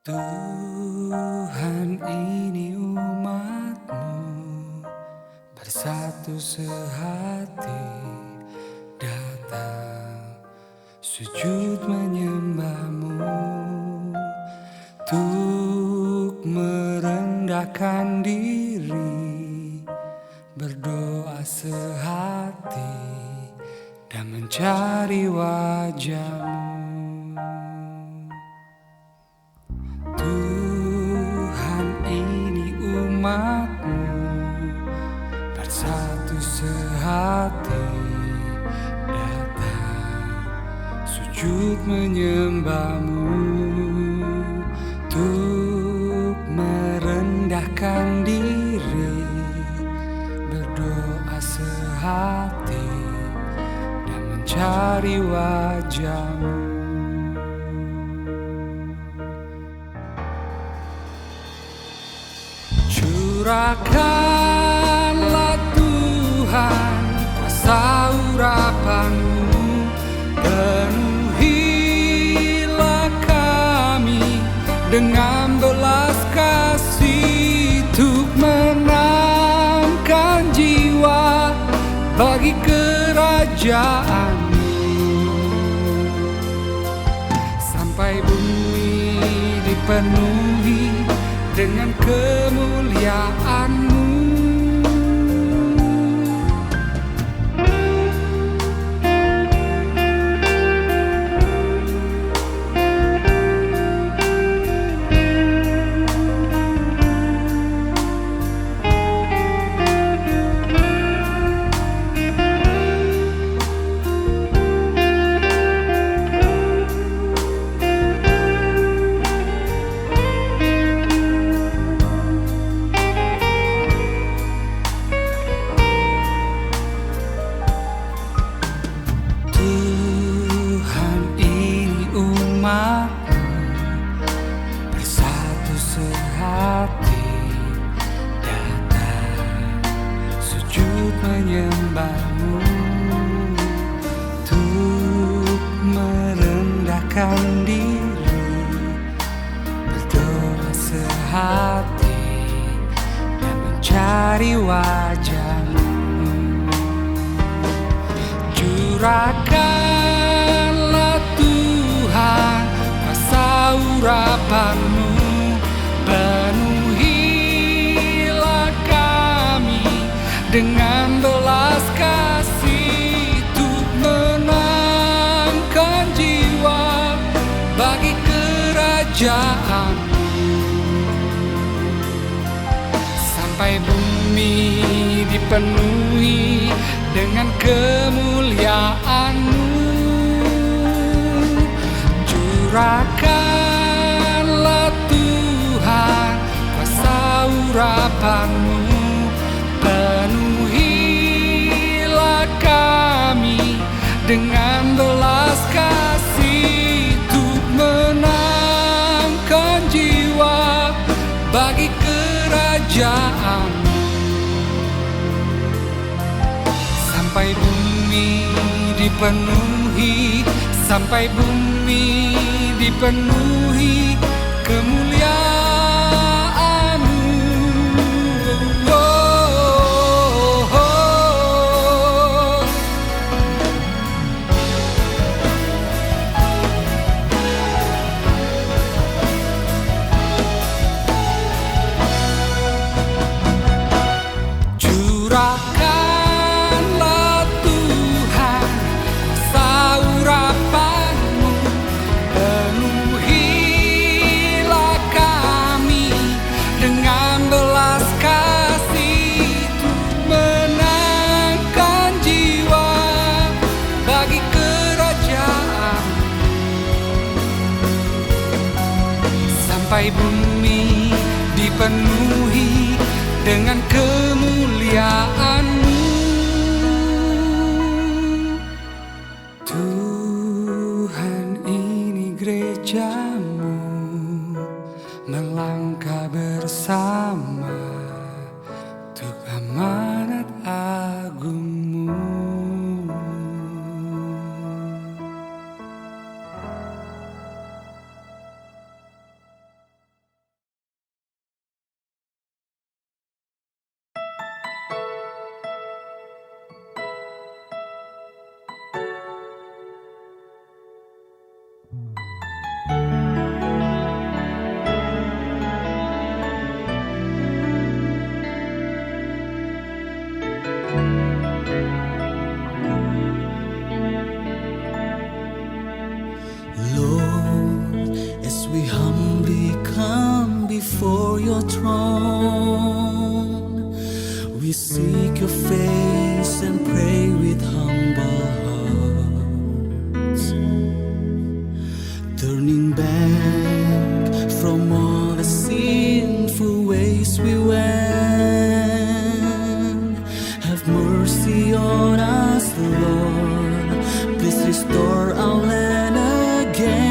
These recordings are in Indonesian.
Tuhan, ini umat-Mu bersatu sehati, datang sujud menyembah-Mu, untuk merendahkan diri, berdoa sehati dan mencari wajah-Mu. Tuhan, ini umat-Mu bersatu sehati, datang sujud menyembah-Mu, untuk merendahkan diri, berdoa sehati dan mencari wajah-Mu. Curahkanlah Tuhan kuasa urapan-Mu, penuhilah kami dengan belas kasih, untuk menangkan jiwa bagi kerajaan-Mu, sampai bumi dipenuhi dengan kemuliaan-Mu. Tuhan, ini umat-Mu bersatu sehati, datang sujud menyembah-Mu, untuk merendahkan diri, berdoa sehati dan mencari wajah-Mu. Curahkanlah Tuhan kuasa urapan-Mu, penuhilah kami dengan belas kasih, untuk menangkan jiwa bagi kerajaan-Mu, sampai bumi dipenuhi dengan kemuliaan-Mu. Curahkanlah Tuhan kuasa urapan-Mu, penuhilah kami dengan belas kasih, untuk menangkan jiwa bagi kerajaan-Mu, sampai bumi dipenuhi, sampai bumi dipenuhi kemuliaan-Mu. Oh, oh, oh. Curahkanlah Tuhan kuasa urapan-Mu, penuhilah kami dengan belas kasih, untuk menangkan jiwa bagi kerajaan-Mu, sampai bumi dipenuhi dengan kemuliaan-Mu. Tuhan, ini gereja-Mu melangkah bersama, untuk amanat agung-Mu. Lord, as we humbly come before your throne, we seek your face and pray with humble hearts, turning back from all the sinful ways we went. Have mercy on us, Lord, please restore our land again.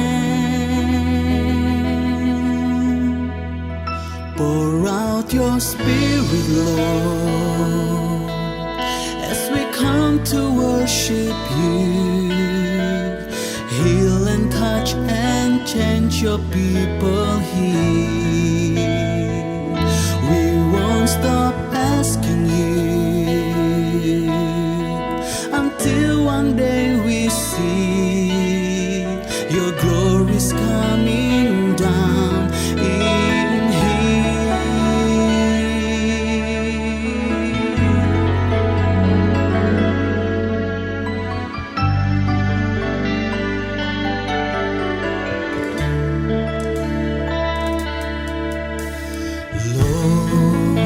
Pour out your Spirit, Lord, as we come to worship you. Heal and touch and change your people here. We won't stop asking you until one day we see your glory's coming down in here. Lord,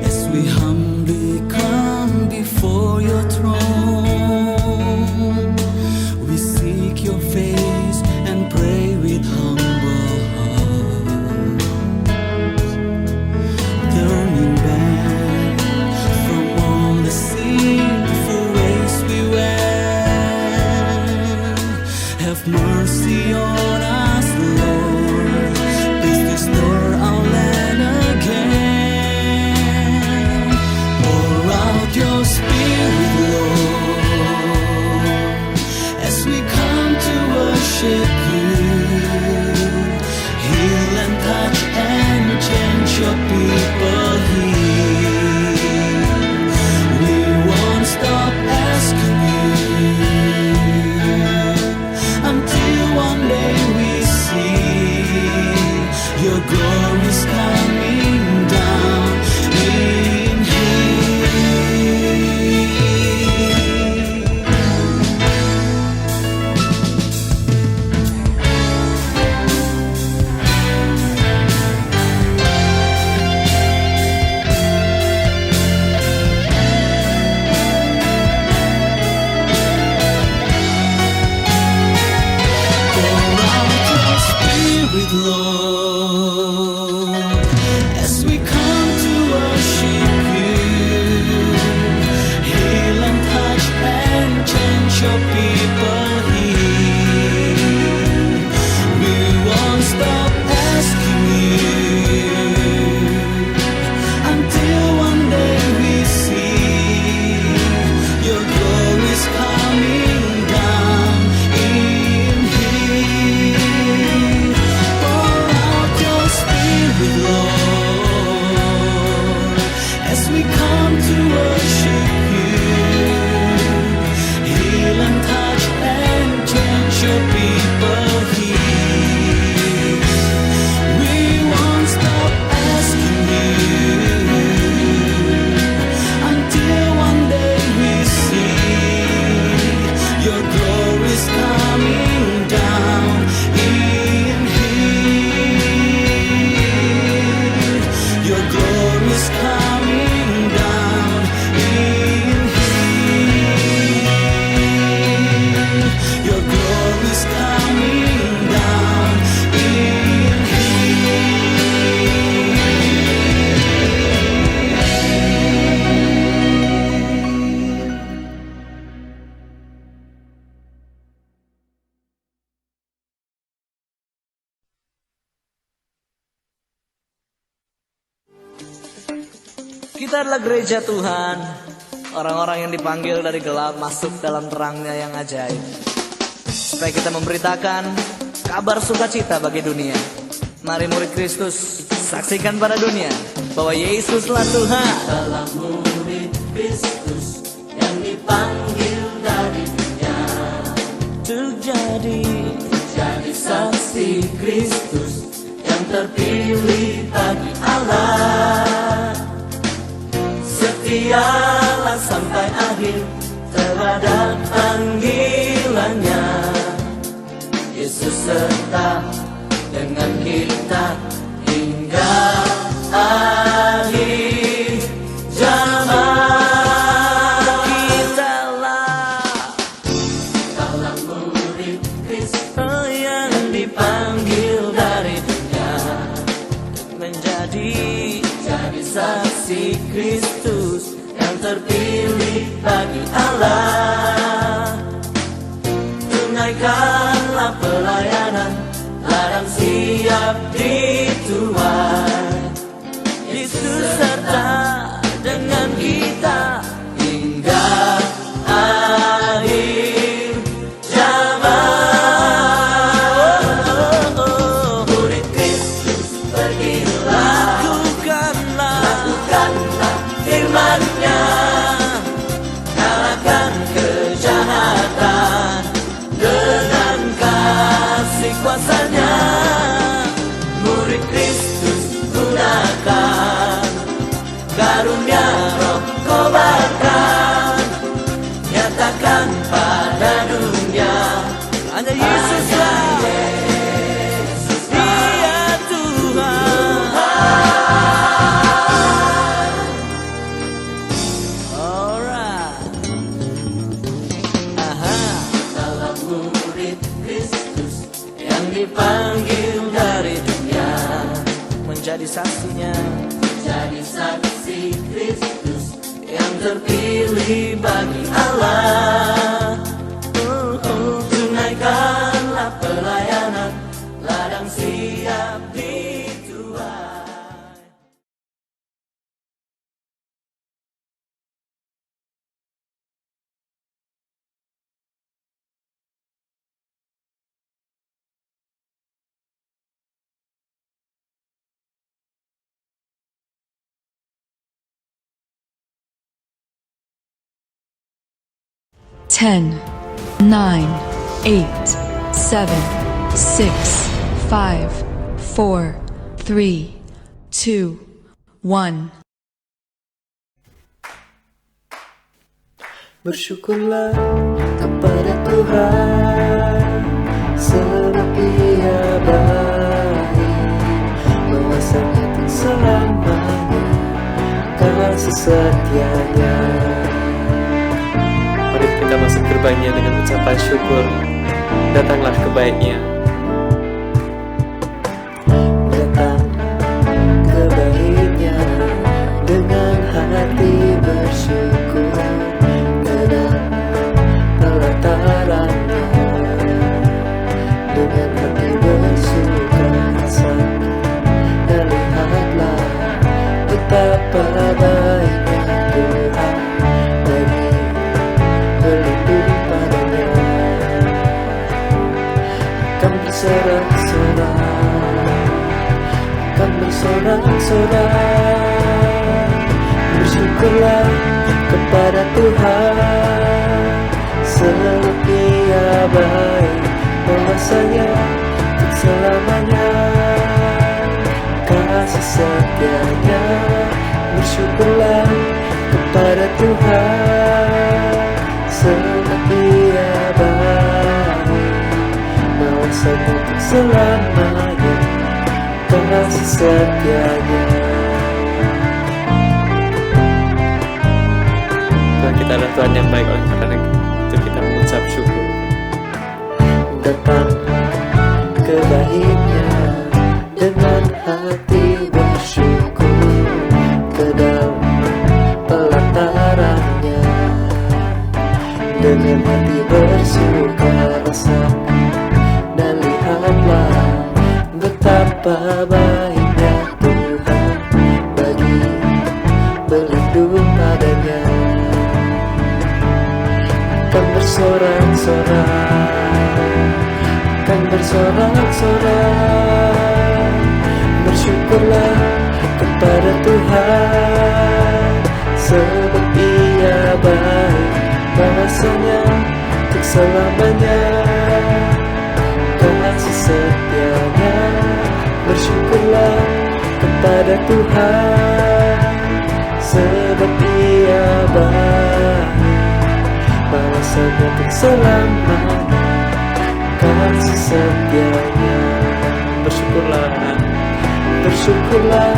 as we humbly come before your throne, we seek your face and pray with humble hearts, turning back from all the sinful ways we went. Have mercy on us, Lord, please restore our land again. Pour out your Spirit, Lord, as we come to worship you. Heal and touch and change your people here. We won't stop asking you until one day we see your glory's coming down in here. Pour out your Spirit, Lord, as we come to worship you. Heal and touch and change your people here. We won't stop asking you until one day we see your glory's coming down in here. Pour out your Spirit, Lord, as we come to worship you. Heal and touch and change your people here. We won't stop asking you until one day we see your glory's coming down in here. Your glory's coming down in here. Your glory's coming down in Kita adalah gereja Tuhan, orang-orang yang dipanggil dari gelap masuk dalam terangnya yang ajaib, supaya kita memberitakan kabar sukacita bagi dunia. Mari murid Kristus, saksikan pada dunia bahwa Yesuslah Tuhan. dalam murid Kristus yang dipanggil dari dunia, Untuk jadi saksi Kristus yang terpilih bagi Allah. Setialah sampai akhir terhadap panggilannya. Yesus serta dengan kita hingga akhir zaman. Kitalah murid Kristus yang dipanggil dari dunia, menjadi saksi Kristus yang terpilih bagi Allah. Tunaikanlah pelayanan, ladang siap dituai. Yesus serta dengan kita hingga akhir zaman. Murid Kristus, pergilah, lakukanlah firman-Nya, kalahkan kejahatan dengan kasih kuasa-Nya. Murid Kristus, gunakan karunia Roh, kobarkan, nyatakan pada dunia hanya Yesuslah, Dia Tuhan. Alright. Dalam murid Kristus yang dipanggil dari dunia, menjadi saksinya, menjadi saksi Kristus yang terpilih bagi Allah. Tunaikanlah pelayanan, ladang siap dituai. Ten, 9, 8, 7, 6, 5, 4, 3, 2, 1. Bersyukurlah kepada Tuhan, sebab Dia baik, kuasanya untuk selamanya, kasih setia-Nya. Mari kita masuk gerbangnya dengan ucapan syukur. Datanglah ke baiknya. Datang ke baiknya dengan hati bersyukur, ke dalam pelatarannya dengan hati bersuka rasa. Dan lihatlah betapa baiknya Tuhan bagi berlindung padanya. Akan bersorak-sorak, akan bersorak-sorak. Bersyukurlah kepada Tuhan, sebab Dia baik, kuasanya untuk selamanya, kasih setia-Nya. Bersyukurlah kepada Tuhan, sebab Dia baik, kuasanya untuk selamanya, kasih setia-Nya. Tuhan kita adalah Tuhan yang baik, oleh karena itu kita mengucap syukur. Datang ke baiknya dengan hati bersyukur, ke dalam pelatarannya dengan hati bersuka rasa. Dan lihatlah betapa baiknya Tuhan bagi berlindung padanya. Akan bersorak-sorak, akan bersorak-sorak. Bersyukurlah kepada Tuhan, sebab Dia baik, kuasanya untuk selamanya, kasih setia-Nya. Bersyukurlah kepada Tuhan, sebab Dia baik, kuasanya untuk selamanya, kasih setianya. Bersyukurlah, Bersyukurlah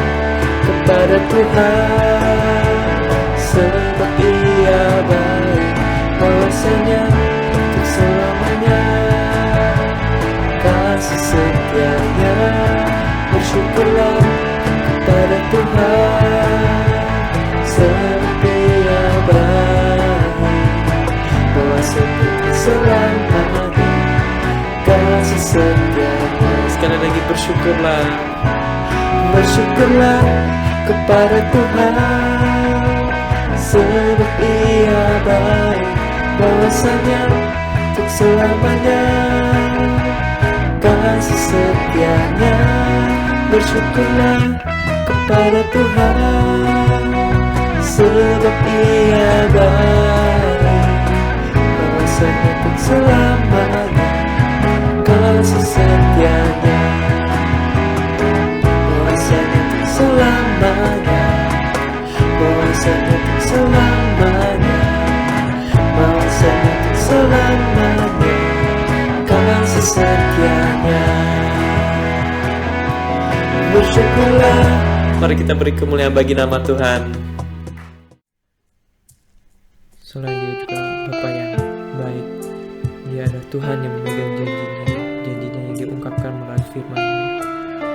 kepada Tuhan, sebab Ia baik, bahwasanya untuk selamanya kasih setianya. Bersyukurlah kepada Tuhan, sebab Ia baik, bahwasanya untuk selamanya kasih setianya. sekali lagi bersyukurlah. Bersyukurlah kepada Tuhan, sebab Ia baik, bahwasanya untuk selamanya kasih setianya. Bersyukurlah kepada Tuhan, sebab Ia baik, bahwasanya untuk selamanya kasih setianya. Selamanya, bahwasanya untuk selamanya, bahwasanya untuk selamanya kasih setianya. Bersyukurlah. Mari kita beri kemuliaan bagi nama Tuhan. Selain Dia juga Bapa yang baik, Dia adalah Tuhan yang memegang janjinya yang diungkapkan melalui firman-Nya.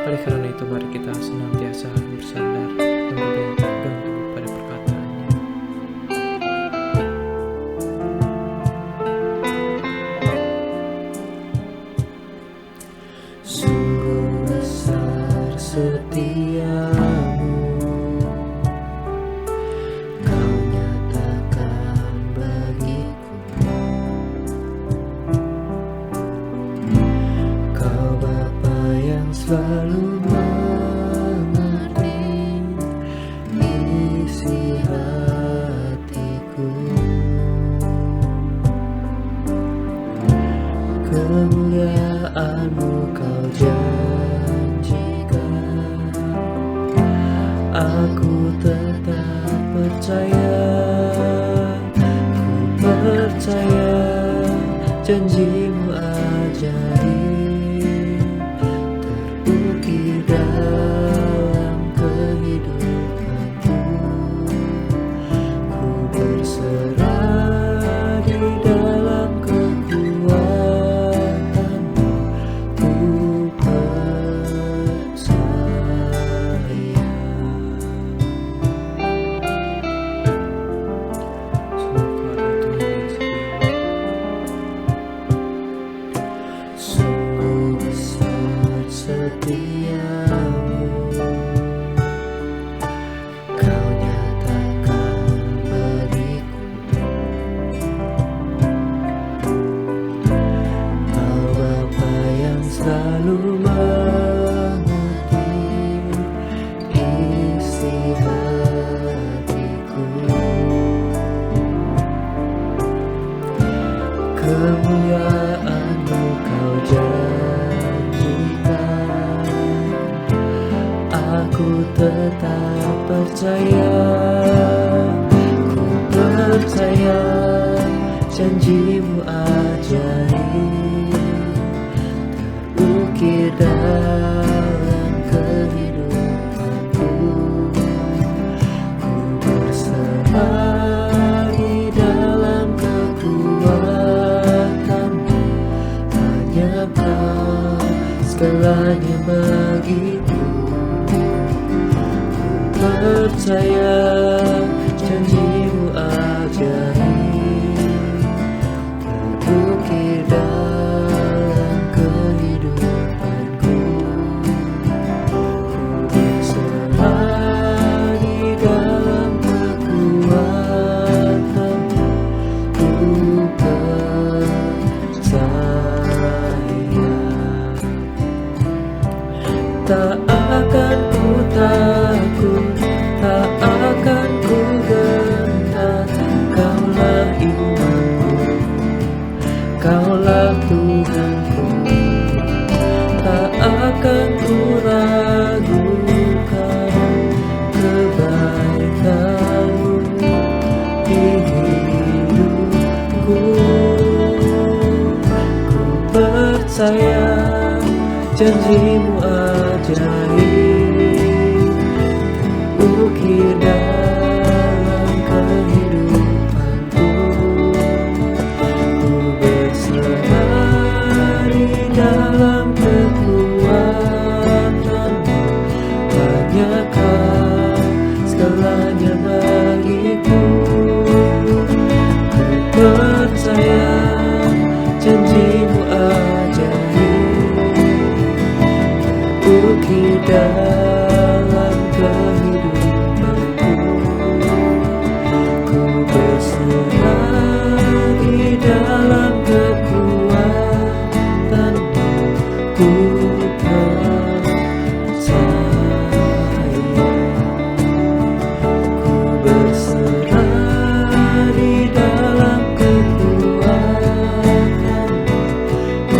Oleh karena itu mari kita senantiasa bersandar dan berpegang teguh pada perkataan-Nya. Sungguh besar setiamu, Kau nyatakan bagiku. Kau Bapa yang selalu mengerti isi hatiku. Kemuliaan-Mu Kau janjikan, aku tetap percaya, ku percaya janji-Mu ajaib terukir dalam kehidupanku. Ku berserah di dalam kekuatan-Mu, ku percaya. Sungguh besar setiamu, Kau nyatakan bagiku. Kau Bapa yang selalu mengerti isi hatiku. Kemuliaan-Mu Kau janjikan, aku tetap percaya, ku percaya janji-Mu ajaib terukir dalam kehidupanku. Ku berserah di dalam kekuatan-Mu, hanya Kau segalanya bagiku. Ku percaya janji-Mu ajaib terukir dalam kehidupanku. Ku berserah di dalam kekuatan-Mu, ku percaya. Tak akan ku takut, tak akan ku gentar. Kaulah imanku, Kaulah Tuhanku. Tak akan ku ragukan kebaikan-Mu di hidupku. Ku percaya janjimu ajaib, ukir dalam kehidupanku. Ku bersama di dalam kekuatanmu, hanya Kau segalanya bagiku. Ku percaya janjimu ajaib, ukir dalam kehidupanku. Ku berserah di dalam kekuatanmu. Ku percaya. Ku berserah di dalam kekuatanmu. Ku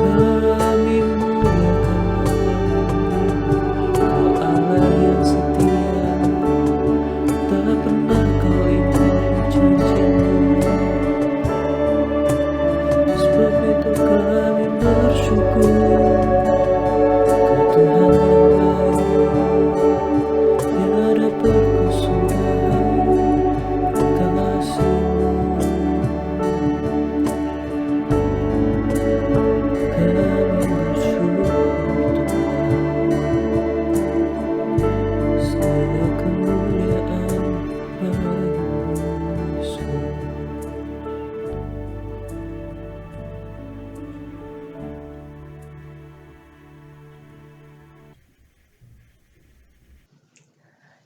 Kami muliakan-Mu, Kau Allah yang setia, tak pernah Kau ingkari janji-Mu. Sebab itu kami bersyukur, Kau Tuhan yang baik, tiada perkusuhan kasih-Mu. Kami bersyukur Tuhan, segala kemuliaan bagi-Mu Yesus.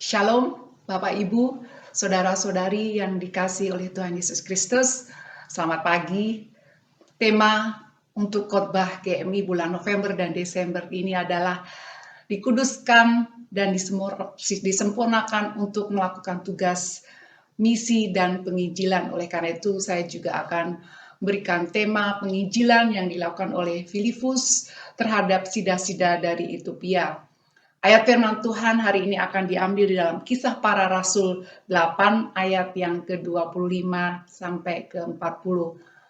Shalom, Bapak Ibu, saudara-saudari yang dikasihi oleh Tuhan Yesus Kristus. Selamat pagi. Tema untuk khotbah GMI bulan November dan Desember ini adalah dikuduskan dan disempurnakan untuk melakukan tugas misi dan penginjilan. Oleh karena itu, saya juga akan memberikan tema penginjilan yang dilakukan oleh Filipus terhadap sida-sida dari Ethiopia. Ayat firman Tuhan hari ini akan diambil di dalam Kisah Para Rasul 8 ayat yang ke-25 sampai ke-40.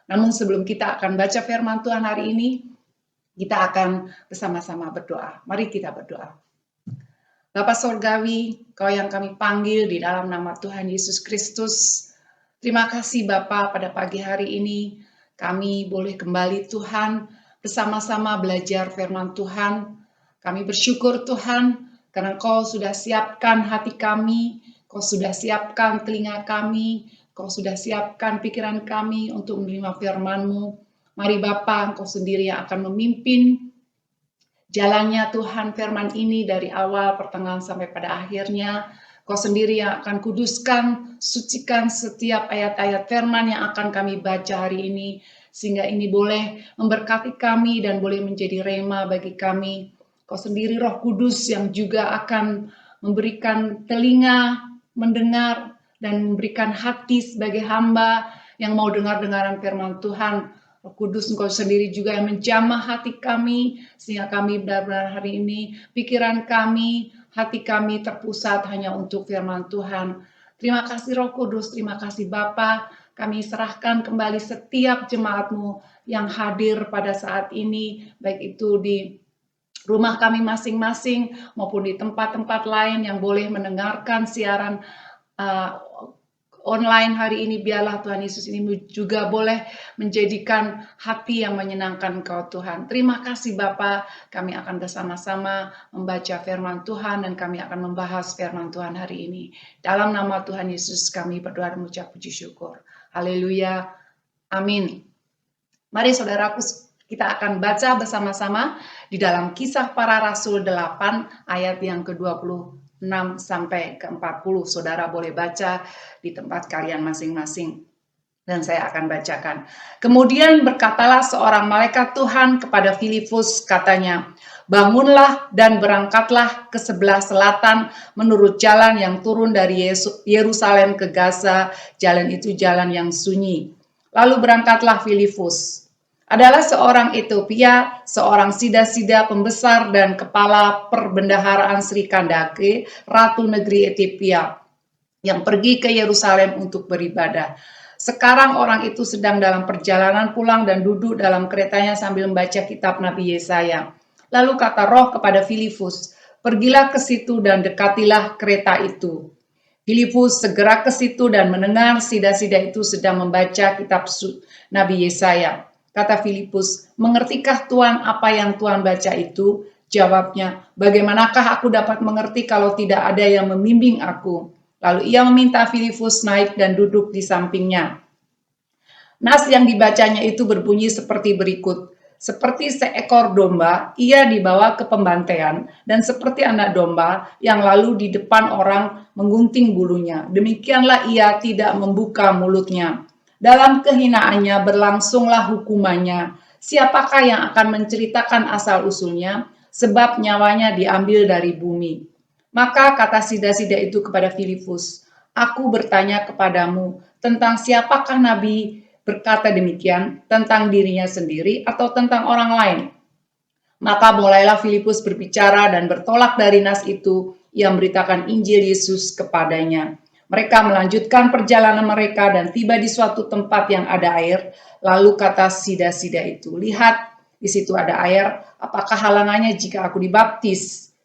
Namun sebelum kita akan baca firman Tuhan hari ini, kita akan bersama-sama berdoa. Mari kita berdoa. Bapa Sorgawi, Kau yang kami panggil di dalam nama Tuhan Yesus Kristus. Terima kasih Bapa, pada pagi hari ini kami boleh kembali Tuhan bersama-sama belajar firman Tuhan. Kami bersyukur Tuhan karena Kau sudah siapkan hati kami, Kau sudah siapkan telinga kami, Kau sudah siapkan pikiran kami untuk menerima firman-Mu. Mari Bapa, Engkau sendiri yang akan memimpin jalannya Tuhan firman ini dari awal, pertengahan sampai pada akhirnya. Kau sendiri yang akan kuduskan, sucikan setiap ayat-ayat firman yang akan kami baca hari ini, sehingga ini boleh memberkati kami dan boleh menjadi rema bagi kami. Kau sendiri Roh Kudus yang juga akan memberikan telinga mendengar dan memberikan hati sebagai hamba yang mau dengar-dengaran firman Tuhan. Roh Kudus Engkau sendiri juga yang menjamah hati kami sehingga kami benar-benar hari ini pikiran kami, hati kami terpusat hanya untuk firman Tuhan. Terima kasih Roh Kudus, terima kasih Bapa. Kami serahkan kembali setiap jemaat-Mu yang hadir pada saat ini, baik itu di rumah kami masing-masing maupun di tempat-tempat lain yang boleh mendengarkan siaran online hari ini. Biarlah Tuhan Yesus ini juga boleh menjadikan hati yang menyenangkan Engkau Tuhan. Terima kasih Bapa, kami akan bersama-sama membaca firman Tuhan dan kami akan membahas firman Tuhan hari ini. Dalam nama Tuhan Yesus kami berdoa dan mengucap puji syukur. Haleluya. Amin. Mari saudaraku, kita akan baca bersama-sama di dalam Kisah Para Rasul 8 ayat yang ke-26 sampai ke-40. Saudara boleh baca di tempat kalian masing-masing. Dan saya akan bacakan. Kemudian berkatalah seorang malaikat Tuhan kepada Filipus, katanya, bangunlah dan berangkatlah ke sebelah selatan menurut jalan yang turun dari Yerusalem ke Gaza. Jalan itu jalan yang sunyi. Lalu berangkatlah Filipus. adalah seorang Ethiopia, seorang sida-sida pembesar dan kepala perbendaharaan Sri Kandake, Ratu Negeri Ethiopia, yang pergi ke Yerusalem untuk beribadah. Sekarang orang itu sedang dalam perjalanan pulang dan duduk dalam keretanya sambil membaca kitab Nabi Yesaya. Lalu kata Roh kepada Filipus, "Pergilah ke situ dan dekatilah kereta itu." Filipus segera ke situ dan mendengar sida-sida itu sedang membaca kitab Nabi Yesaya. Kata Filipus, "Mengertikah Tuhan apa yang Tuhan baca itu?" Jawabnya, "Bagaimanakah aku dapat mengerti kalau tidak ada yang membimbing aku?" Lalu ia meminta Filipus naik dan duduk di sampingnya. Nas yang dibacanya itu berbunyi seperti berikut. Seperti seekor domba, ia dibawa ke pembantaian, dan seperti anak domba yang lalu di depan orang menggunting bulunya. Demikianlah ia tidak membuka mulutnya. Dalam kehinaannya berlangsunglah hukumannya. Siapakah yang akan menceritakan asal-usulnya? Sebab nyawanya diambil dari bumi. Maka kata sida-sida itu kepada Filipus, "Aku bertanya kepadamu tentang siapakah nabi berkata demikian, tentang dirinya sendiri atau tentang orang lain?" Maka mulailah Filipus berbicara dan bertolak dari nas itu, ia memberitakan Injil Yesus kepadanya. Mereka melanjutkan perjalanan mereka dan tiba di suatu tempat yang ada air. Lalu kata sida-sida itu, "Lihat, di situ ada air. Apakah halangannya jika aku dibaptis?"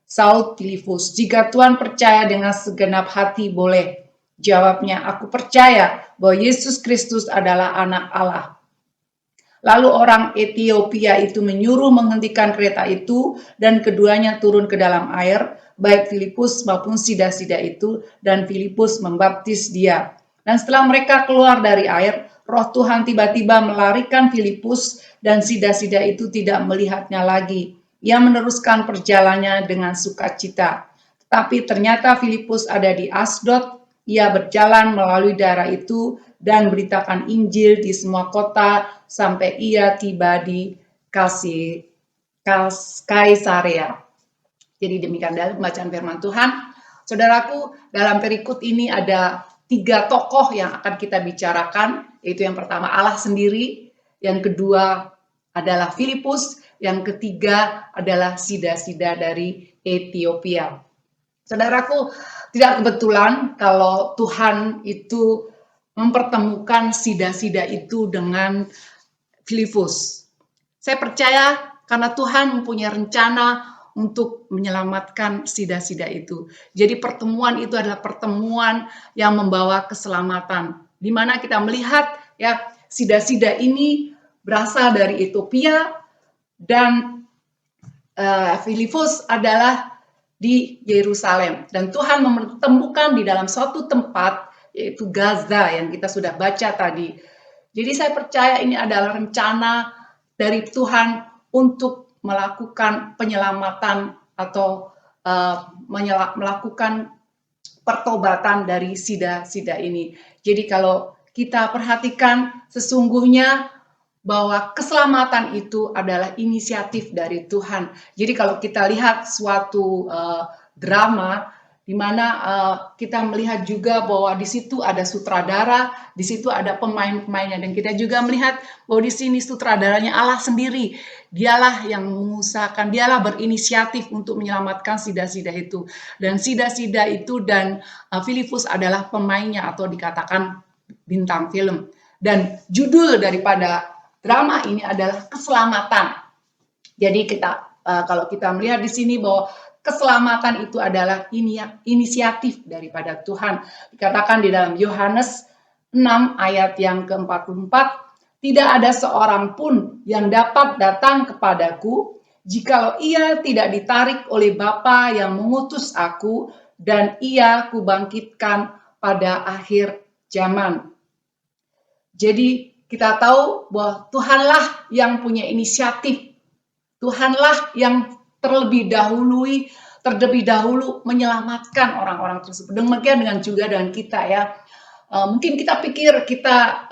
Saud Filipus, "Jika Tuhan percaya dengan segenap hati boleh." Jawabnya, "Aku percaya bahwa Yesus Kristus adalah anak Allah." Lalu orang Ethiopia itu menyuruh menghentikan kereta itu dan keduanya turun ke dalam air, baik Filipus maupun sida-sida itu, dan Filipus membaptis dia. Dan setelah mereka keluar dari air, Roh Tuhan tiba-tiba melarikan Filipus dan sida-sida itu tidak melihatnya lagi. Ia meneruskan perjalanannya dengan sukacita. Tetapi ternyata Filipus ada di Asdod. Ia berjalan melalui daerah itu dan beritakan Injil di semua kota sampai ia tiba di Kaisarea. Jadi demikian dalam bacaan firman Tuhan. Saudaraku, dalam perikut ini ada 3 tokoh yang akan kita bicarakan, yaitu yang pertama Allah sendiri, yang kedua adalah Filipus, yang ketiga adalah sida-sida dari Ethiopia. Saudaraku, tidak kebetulan kalau Tuhan itu mempertemukan sida-sida itu dengan Filipus. Saya percaya karena Tuhan mempunyai rencana untuk menyelamatkan sida-sida itu. Jadi pertemuan itu adalah pertemuan yang membawa keselamatan. Di mana kita melihat ya sida-sida ini berasal dari Ethiopia dan Filipus adalah di Yerusalem. Dan Tuhan mempertemukan di dalam suatu tempat yaitu Gaza yang kita sudah baca tadi. Jadi saya percaya ini adalah rencana dari Tuhan untuk melakukan penyelamatan atau melakukan pertobatan dari sida-sida ini. Jadi kalau kita perhatikan sesungguhnya bahwa keselamatan itu adalah inisiatif dari Tuhan. Jadi kalau kita lihat suatu drama di mana kita melihat juga bahwa di situ ada sutradara, di situ ada pemain-pemainnya, dan kita juga melihat bahwa di sini sutradaranya Allah sendiri. Dialah yang mengusahakan, dialah berinisiatif untuk menyelamatkan sida-sida itu. Dan sida-sida itu dan Filipus adalah pemainnya atau dikatakan bintang film. Dan judul daripada drama ini adalah keselamatan. Jadi kita kalau kita melihat di sini bahwa keselamatan itu adalah inisiatif daripada Tuhan. Dikatakan di dalam Yohanes 6 ayat yang ke-44, "Tidak ada seorang pun yang dapat datang kepadaku jikalau ia tidak ditarik oleh Bapa yang mengutus aku, dan ia kubangkitkan pada akhir zaman." Jadi kita tahu bahwa Tuhanlah yang punya inisiatif. Tuhanlah yang terlebih dahulu menyelamatkan orang-orang tersebut. Demikian dengan juga dengan kita ya. Mungkin kita pikir kita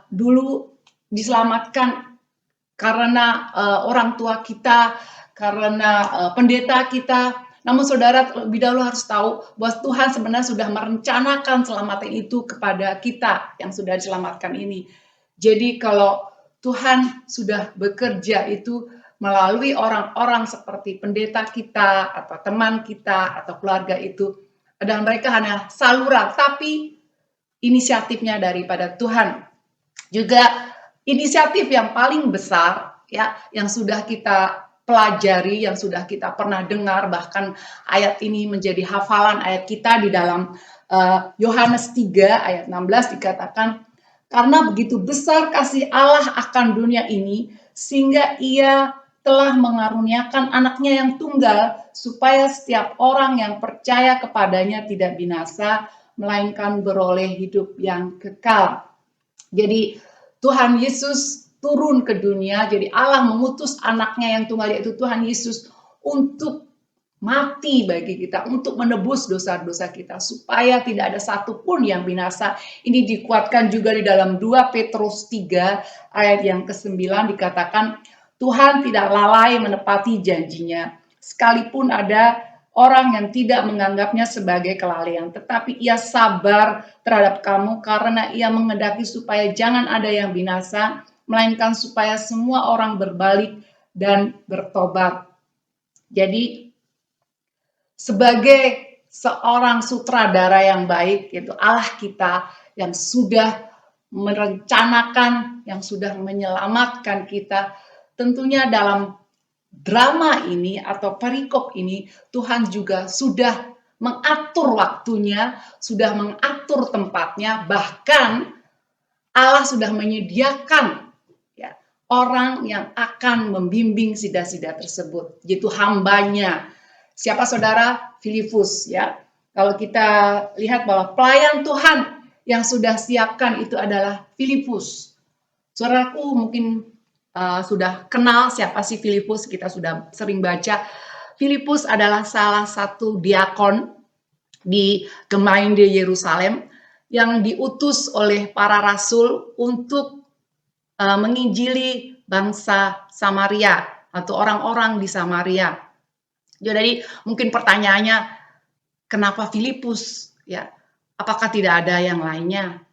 dulu diselamatkan karena orang tua kita, karena pendeta kita. Namun saudara lebih dahulu harus tahu bahwa Tuhan sebenarnya sudah merencanakan keselamatan itu kepada kita yang sudah diselamatkan ini. Jadi kalau Tuhan sudah bekerja itu melalui orang-orang seperti pendeta kita atau teman kita atau keluarga itu, dan mereka hanya saluran, tapi inisiatifnya daripada Tuhan. Juga inisiatif yang paling besar ya, yang sudah kita pelajari, yang sudah kita pernah dengar, bahkan ayat ini menjadi hafalan ayat kita di dalam Yohanes 3 ayat 16 dikatakan, karena begitu besar kasih Allah akan dunia ini, sehingga ia telah mengaruniakan anaknya yang tunggal, supaya setiap orang yang percaya kepadanya tidak binasa, melainkan beroleh hidup yang kekal. Jadi Tuhan Yesus turun ke dunia, jadi Allah mengutus anaknya yang tunggal yaitu Tuhan Yesus untuk mati bagi kita, untuk menebus dosa-dosa kita, supaya tidak ada satupun yang binasa. Ini dikuatkan juga di dalam 2 Petrus 3 ayat yang ke-9 dikatakan, Tuhan tidak lalai menepati janjinya, sekalipun ada orang yang tidak menganggapnya sebagai kelalaian, tetapi ia sabar terhadap kamu karena ia menghendaki supaya jangan ada yang binasa, melainkan supaya semua orang berbalik dan bertobat. Jadi sebagai seorang sutradara yang baik, yaitu Allah kita yang sudah merencanakan, yang sudah menyelamatkan kita, tentunya dalam drama ini atau perikop ini, Tuhan juga sudah mengatur waktunya, sudah mengatur tempatnya, bahkan Allah sudah menyediakan ya, orang yang akan membimbing sida-sida tersebut, yaitu hambanya. Siapa saudara? Filipus ya. Kalau kita lihat bahwa pelayan Tuhan yang sudah siapkan itu adalah Filipus. Saudaraku mungkin sudah kenal siapa sih Filipus, kita sudah sering baca. Filipus adalah salah satu diakon di Gemeinde Yerusalem yang diutus oleh para rasul untuk menginjili bangsa Samaria atau orang-orang di Samaria. Jadi mungkin pertanyaannya, kenapa Filipus? Ya, apakah tidak ada yang lainnya?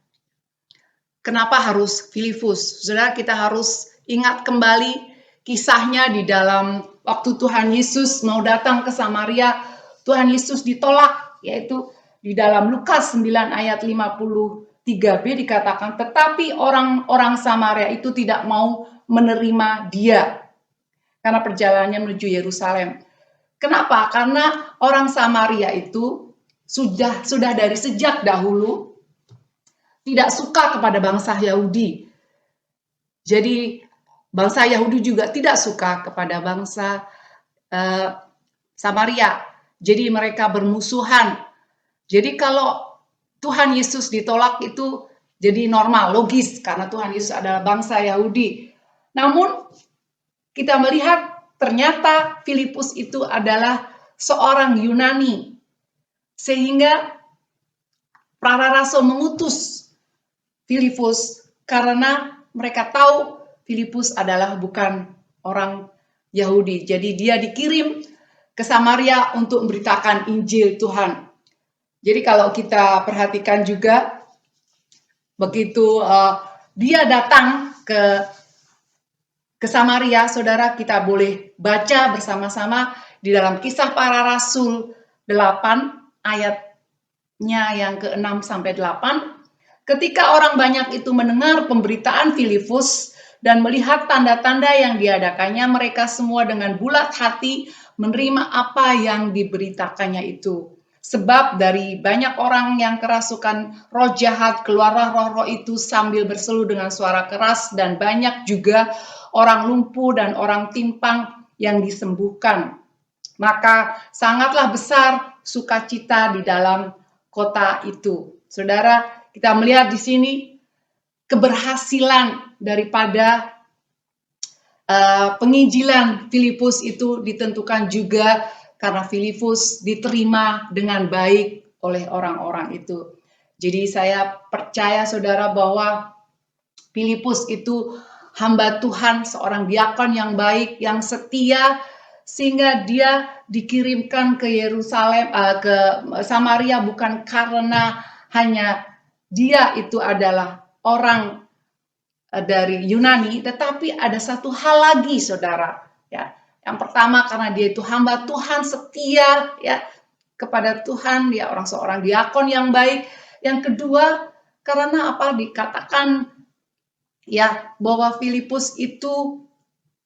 Kenapa harus Filipus? Saudara, kita harus ingat kembali kisahnya di dalam waktu Tuhan Yesus mau datang ke Samaria, Tuhan Yesus ditolak, yaitu di dalam Lukas 9 ayat 53b dikatakan, tetapi orang-orang Samaria itu tidak mau menerima dia karena perjalanannya menuju Yerusalem. Kenapa? Karena orang Samaria itu sudah dari sejak dahulu tidak suka kepada bangsa Yahudi. Jadi bangsa Yahudi juga tidak suka kepada bangsa Samaria. Jadi mereka bermusuhan. Jadi kalau Tuhan Yesus ditolak itu jadi normal, logis, karena Tuhan Yesus adalah bangsa Yahudi. Namun kita melihat ternyata Filipus itu adalah seorang Yunani. Sehingga para rasul mengutus Filipus karena mereka tahu Filipus adalah bukan orang Yahudi. Jadi dia dikirim ke Samaria untuk memberitakan Injil Tuhan. Jadi kalau kita perhatikan juga, begitu dia datang ke Samaria, saudara, kita boleh baca bersama-sama di dalam Kisah Para Rasul 8 ayatnya yang ke-6 sampai 8. Ketika orang banyak itu mendengar pemberitaan Filipus dan melihat tanda-tanda yang diadakannya, mereka semua dengan bulat hati menerima apa yang diberitakannya itu. Sebab dari banyak orang yang kerasukan roh jahat, keluarlah roh-roh itu sambil berseru dengan suara keras, dan banyak juga orang lumpuh dan orang timpang yang disembuhkan. Maka sangatlah besar sukacita di dalam kota itu. Saudara, kita melihat di sini keberhasilan daripada penginjilan Filipus itu ditentukan juga karena Filipus diterima dengan baik oleh orang-orang itu. Jadi saya percaya saudara bahwa Filipus itu hamba Tuhan, seorang diakon yang baik, yang setia, sehingga dia dikirimkan ke Yerusalem, ke Samaria bukan karena hanya dia itu adalah orang dari Yunani, tetapi ada satu hal lagi, saudara. Ya, yang pertama karena dia itu hamba Tuhan setia, ya, kepada Tuhan, dia seorang diakon yang baik. Yang kedua, karena apa? Dikatakan ya bahwa Filipus itu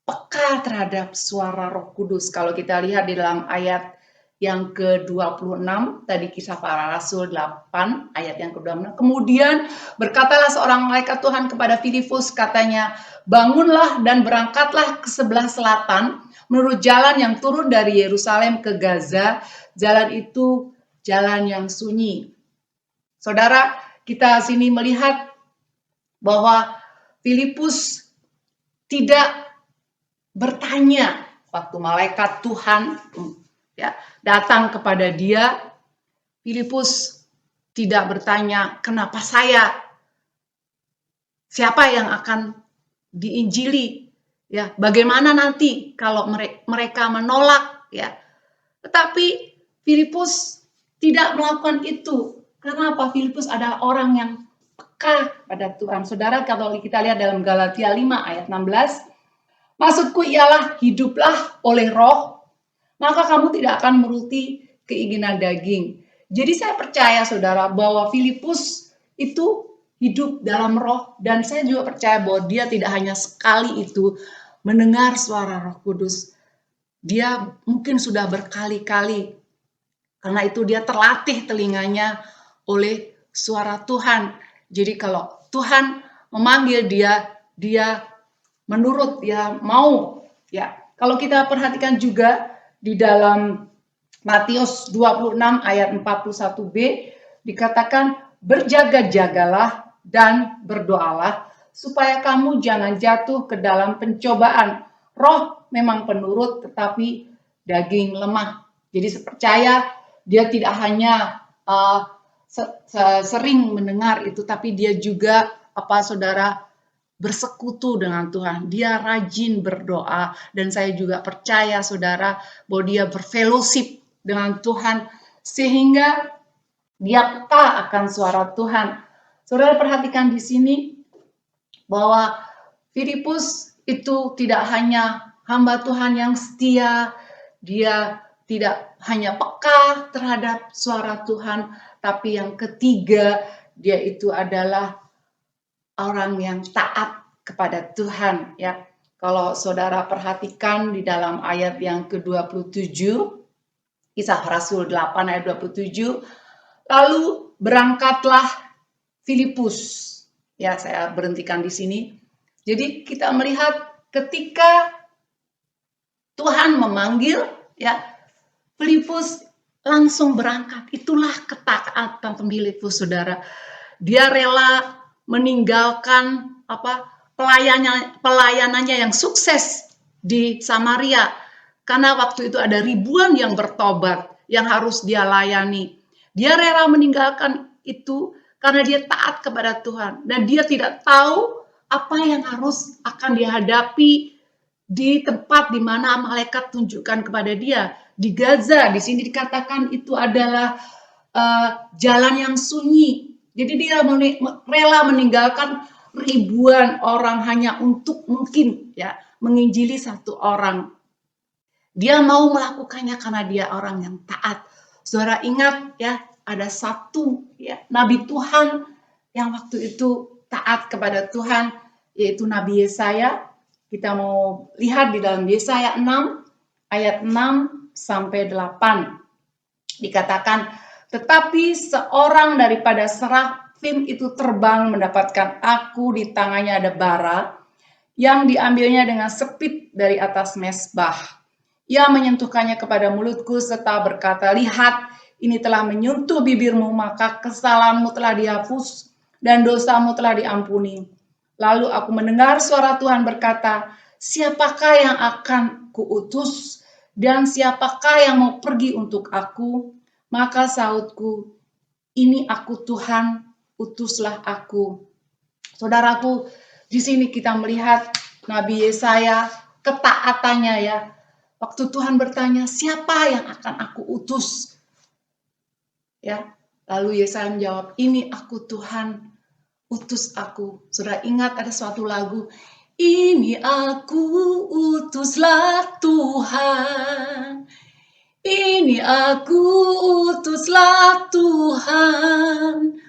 peka terhadap suara Roh Kudus. Kalau kita lihat di dalam ayat yang ke-26, tadi Kisah Para Rasul 8, ayat yang ke-26. Kemudian berkatalah seorang malaikat Tuhan kepada Filipus, katanya, bangunlah dan berangkatlah ke sebelah selatan, menurut jalan yang turun dari Yerusalem ke Gaza, jalan itu jalan yang sunyi. Saudara, kita sini melihat bahwa Filipus tidak bertanya waktu malaikat Tuhan ya datang kepada dia. Filipus tidak bertanya, kenapa saya? Siapa yang akan diinjili? Ya, bagaimana nanti kalau mereka menolak? Ya, tetapi Filipus tidak melakukan itu. Karena apa? Filipus adalah orang yang peka pada Tuhan. Saudara, kalau kita lihat dalam Galatia 5 ayat 16, maksudku ialah hiduplah oleh roh, maka kamu tidak akan menuruti keinginan daging. Jadi saya percaya, saudara, bahwa Filipus itu hidup dalam roh, dan saya juga percaya bahwa dia tidak hanya sekali itu mendengar suara Roh Kudus. Dia mungkin sudah berkali-kali, karena itu dia terlatih telinganya oleh suara Tuhan. Jadi kalau Tuhan memanggil dia, dia menurut, dia mau. Ya, kalau kita perhatikan juga di dalam Matius 26 ayat 41b dikatakan, berjaga-jagalah dan berdoalah supaya kamu jangan jatuh ke dalam pencobaan. Roh memang penurut, tetapi daging lemah. Jadi saya percaya dia tidak hanya sering mendengar itu, tapi dia juga saudara, bersekutu dengan Tuhan. Dia rajin berdoa, dan saya juga percaya, saudara, bahwa dia berfellowship dengan Tuhan sehingga dia peka akan suara Tuhan. Saudara perhatikan di sini bahwa Filipus itu tidak hanya hamba Tuhan yang setia, dia tidak hanya peka terhadap suara Tuhan, tapi yang ketiga, dia itu adalah orang yang taat kepada Tuhan. Ya, kalau saudara perhatikan di dalam ayat yang ke-27, Kisah Rasul 8 ayat 27, lalu berangkatlah Filipus. Ya, saya berhentikan di sini. Jadi kita melihat ketika Tuhan memanggil, ya, Filipus langsung berangkat. Itulah ketaatan Filipus, saudara. Dia rela meninggalkan pelayanannya yang sukses di Samaria, karena waktu itu ada ribuan yang bertobat yang harus dia layani. Dia rela meninggalkan itu karena dia taat kepada Tuhan, dan dia tidak tahu apa yang akan dihadapi di tempat di mana malaikat tunjukkan kepada dia. Di Gaza, di sini dikatakan itu adalah jalan yang sunyi. Jadi dia rela meninggalkan ribuan orang hanya untuk mungkin ya menginjili satu orang. Dia mau melakukannya karena dia orang yang taat. Saudara ingat ya, ada satu ya nabi Tuhan yang waktu itu taat kepada Tuhan, yaitu Nabi Yesaya. Kita mau lihat di dalam Yesaya 6 ayat 6 sampai 8. Dikatakan, tetapi seorang daripada serafim itu terbang mendapatkan aku, di tangannya ada bara yang diambilnya dengan sepit dari atas mezbah. Ia menyentuhkannya kepada mulutku serta berkata, lihat, ini telah menyentuh bibirmu, maka kesalahanmu telah dihapus dan dosamu telah diampuni. Lalu aku mendengar suara Tuhan berkata, siapakah yang akan kuutus dan siapakah yang mau pergi untuk aku? Maka sautku, ini aku Tuhan, utuslah aku. Saudaraku, di sini kita melihat Nabi Yesaya, ketaatannya ya. Waktu Tuhan bertanya, siapa yang akan aku utus? Ya, lalu Yesaya menjawab, ini aku Tuhan, utus aku. Saudara ingat ada suatu lagu, ini aku utuslah Tuhan. Ini aku utuslah Tuhan.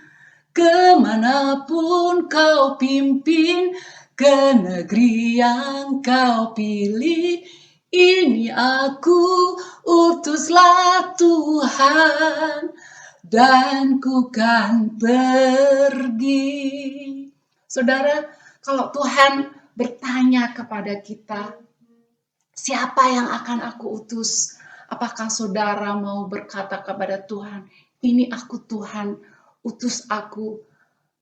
Kemanapun kau pimpin, ke negeri yang kau pilih, ini aku utuslah Tuhan, dan ku kan pergi. Saudara, kalau Tuhan bertanya kepada kita, siapa yang akan aku utus? Apakah saudara mau berkata kepada Tuhan, ini aku Tuhan, utus aku,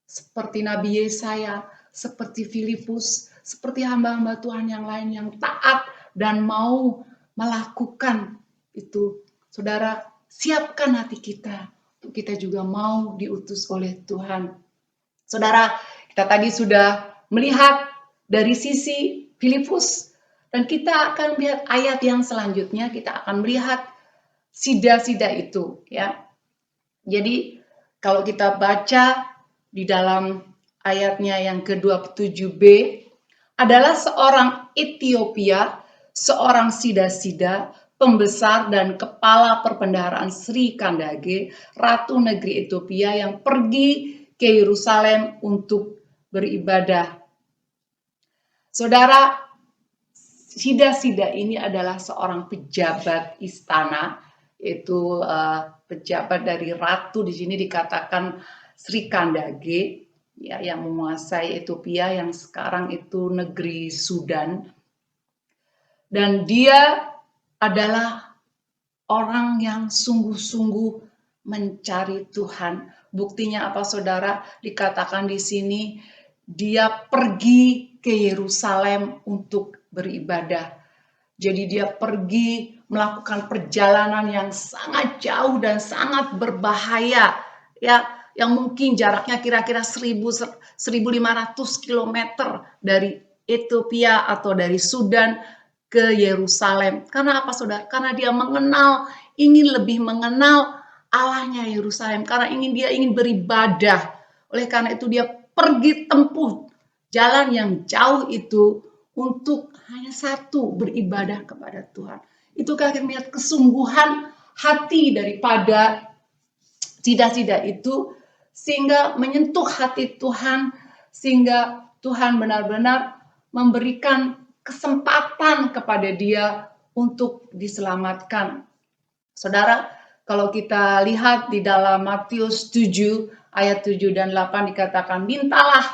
seperti Nabi Yesaya, seperti Filipus, seperti hamba-hamba Tuhan yang lain yang taat dan mau melakukan itu. Saudara, siapkan hati kita, untuk kita juga mau diutus oleh Tuhan. Saudara, kita tadi sudah melihat dari sisi Filipus, dan kita akan melihat ayat yang selanjutnya, kita akan melihat sida-sida itu, ya. Jadi kalau kita baca di dalam ayatnya yang ke-27b, adalah seorang Ethiopia, seorang sida-sida, pembesar dan kepala perbendaharaan Sri Kandage, ratu negeri Ethiopia yang pergi ke Yerusalem untuk beribadah. Saudara, sida-sida ini adalah seorang pejabat istana, yaitu pejabat dari ratu, di sini dikatakan Sri Kandage, ya, yang menguasai Ethiopia yang sekarang itu negeri Sudan. Dan dia adalah orang yang sungguh-sungguh mencari Tuhan. Buktinya apa, saudara? Dikatakan di sini dia pergi ke Yerusalem untuk beribadah. Jadi dia pergi melakukan perjalanan yang sangat jauh dan sangat berbahaya, ya, yang mungkin jaraknya kira-kira 1.500 km dari Ethiopia atau dari Sudan ke Yerusalem. Karena apa, saudara? Karena dia ingin lebih mengenal Allahnya Yerusalem, karena dia ingin beribadah. Oleh karena itu dia pergi tempuh jalan yang jauh itu untuk hanya satu, beribadah kepada Tuhan. Itu kita melihat kesungguhan hati daripada sida-sida itu, sehingga menyentuh hati Tuhan, sehingga Tuhan benar-benar memberikan kesempatan kepada dia untuk diselamatkan. Saudara, kalau kita lihat di dalam Matius 7 ayat 7 dan 8 dikatakan, mintalah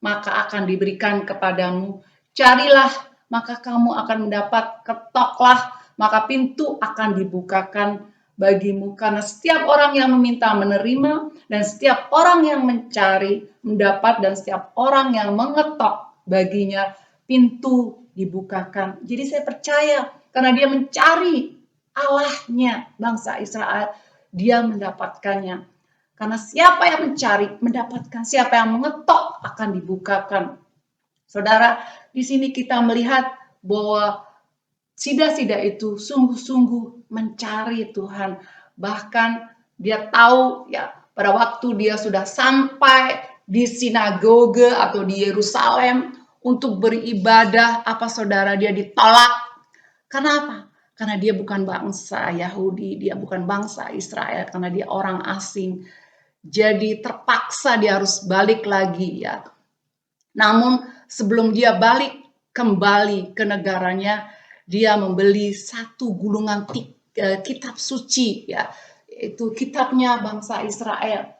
maka akan diberikan kepadamu, carilah maka kamu akan mendapat, ketoklah maka pintu akan dibukakan bagimu. Karena setiap orang yang meminta menerima, dan setiap orang yang mencari mendapat, dan setiap orang yang mengetok baginya pintu dibukakan. Jadi saya percaya karena dia mencari Allahnya bangsa Israel, dia mendapatkannya. Karena siapa yang mencari mendapatkan, siapa yang mengetok akan dibukakan. Saudara, di sini kita melihat bahwa sida-sida itu sungguh-sungguh mencari Tuhan. Bahkan dia tahu, ya, pada waktu dia sudah sampai di sinagoge atau di Yerusalem untuk beribadah, apa saudara, dia ditolak. Kenapa? Karena dia bukan bangsa Yahudi, dia bukan bangsa Israel, karena dia orang asing. Jadi terpaksa dia harus balik lagi, ya. Namun sebelum dia balik kembali ke negaranya, dia membeli satu gulungan kitab suci, ya, itu kitabnya bangsa Israel.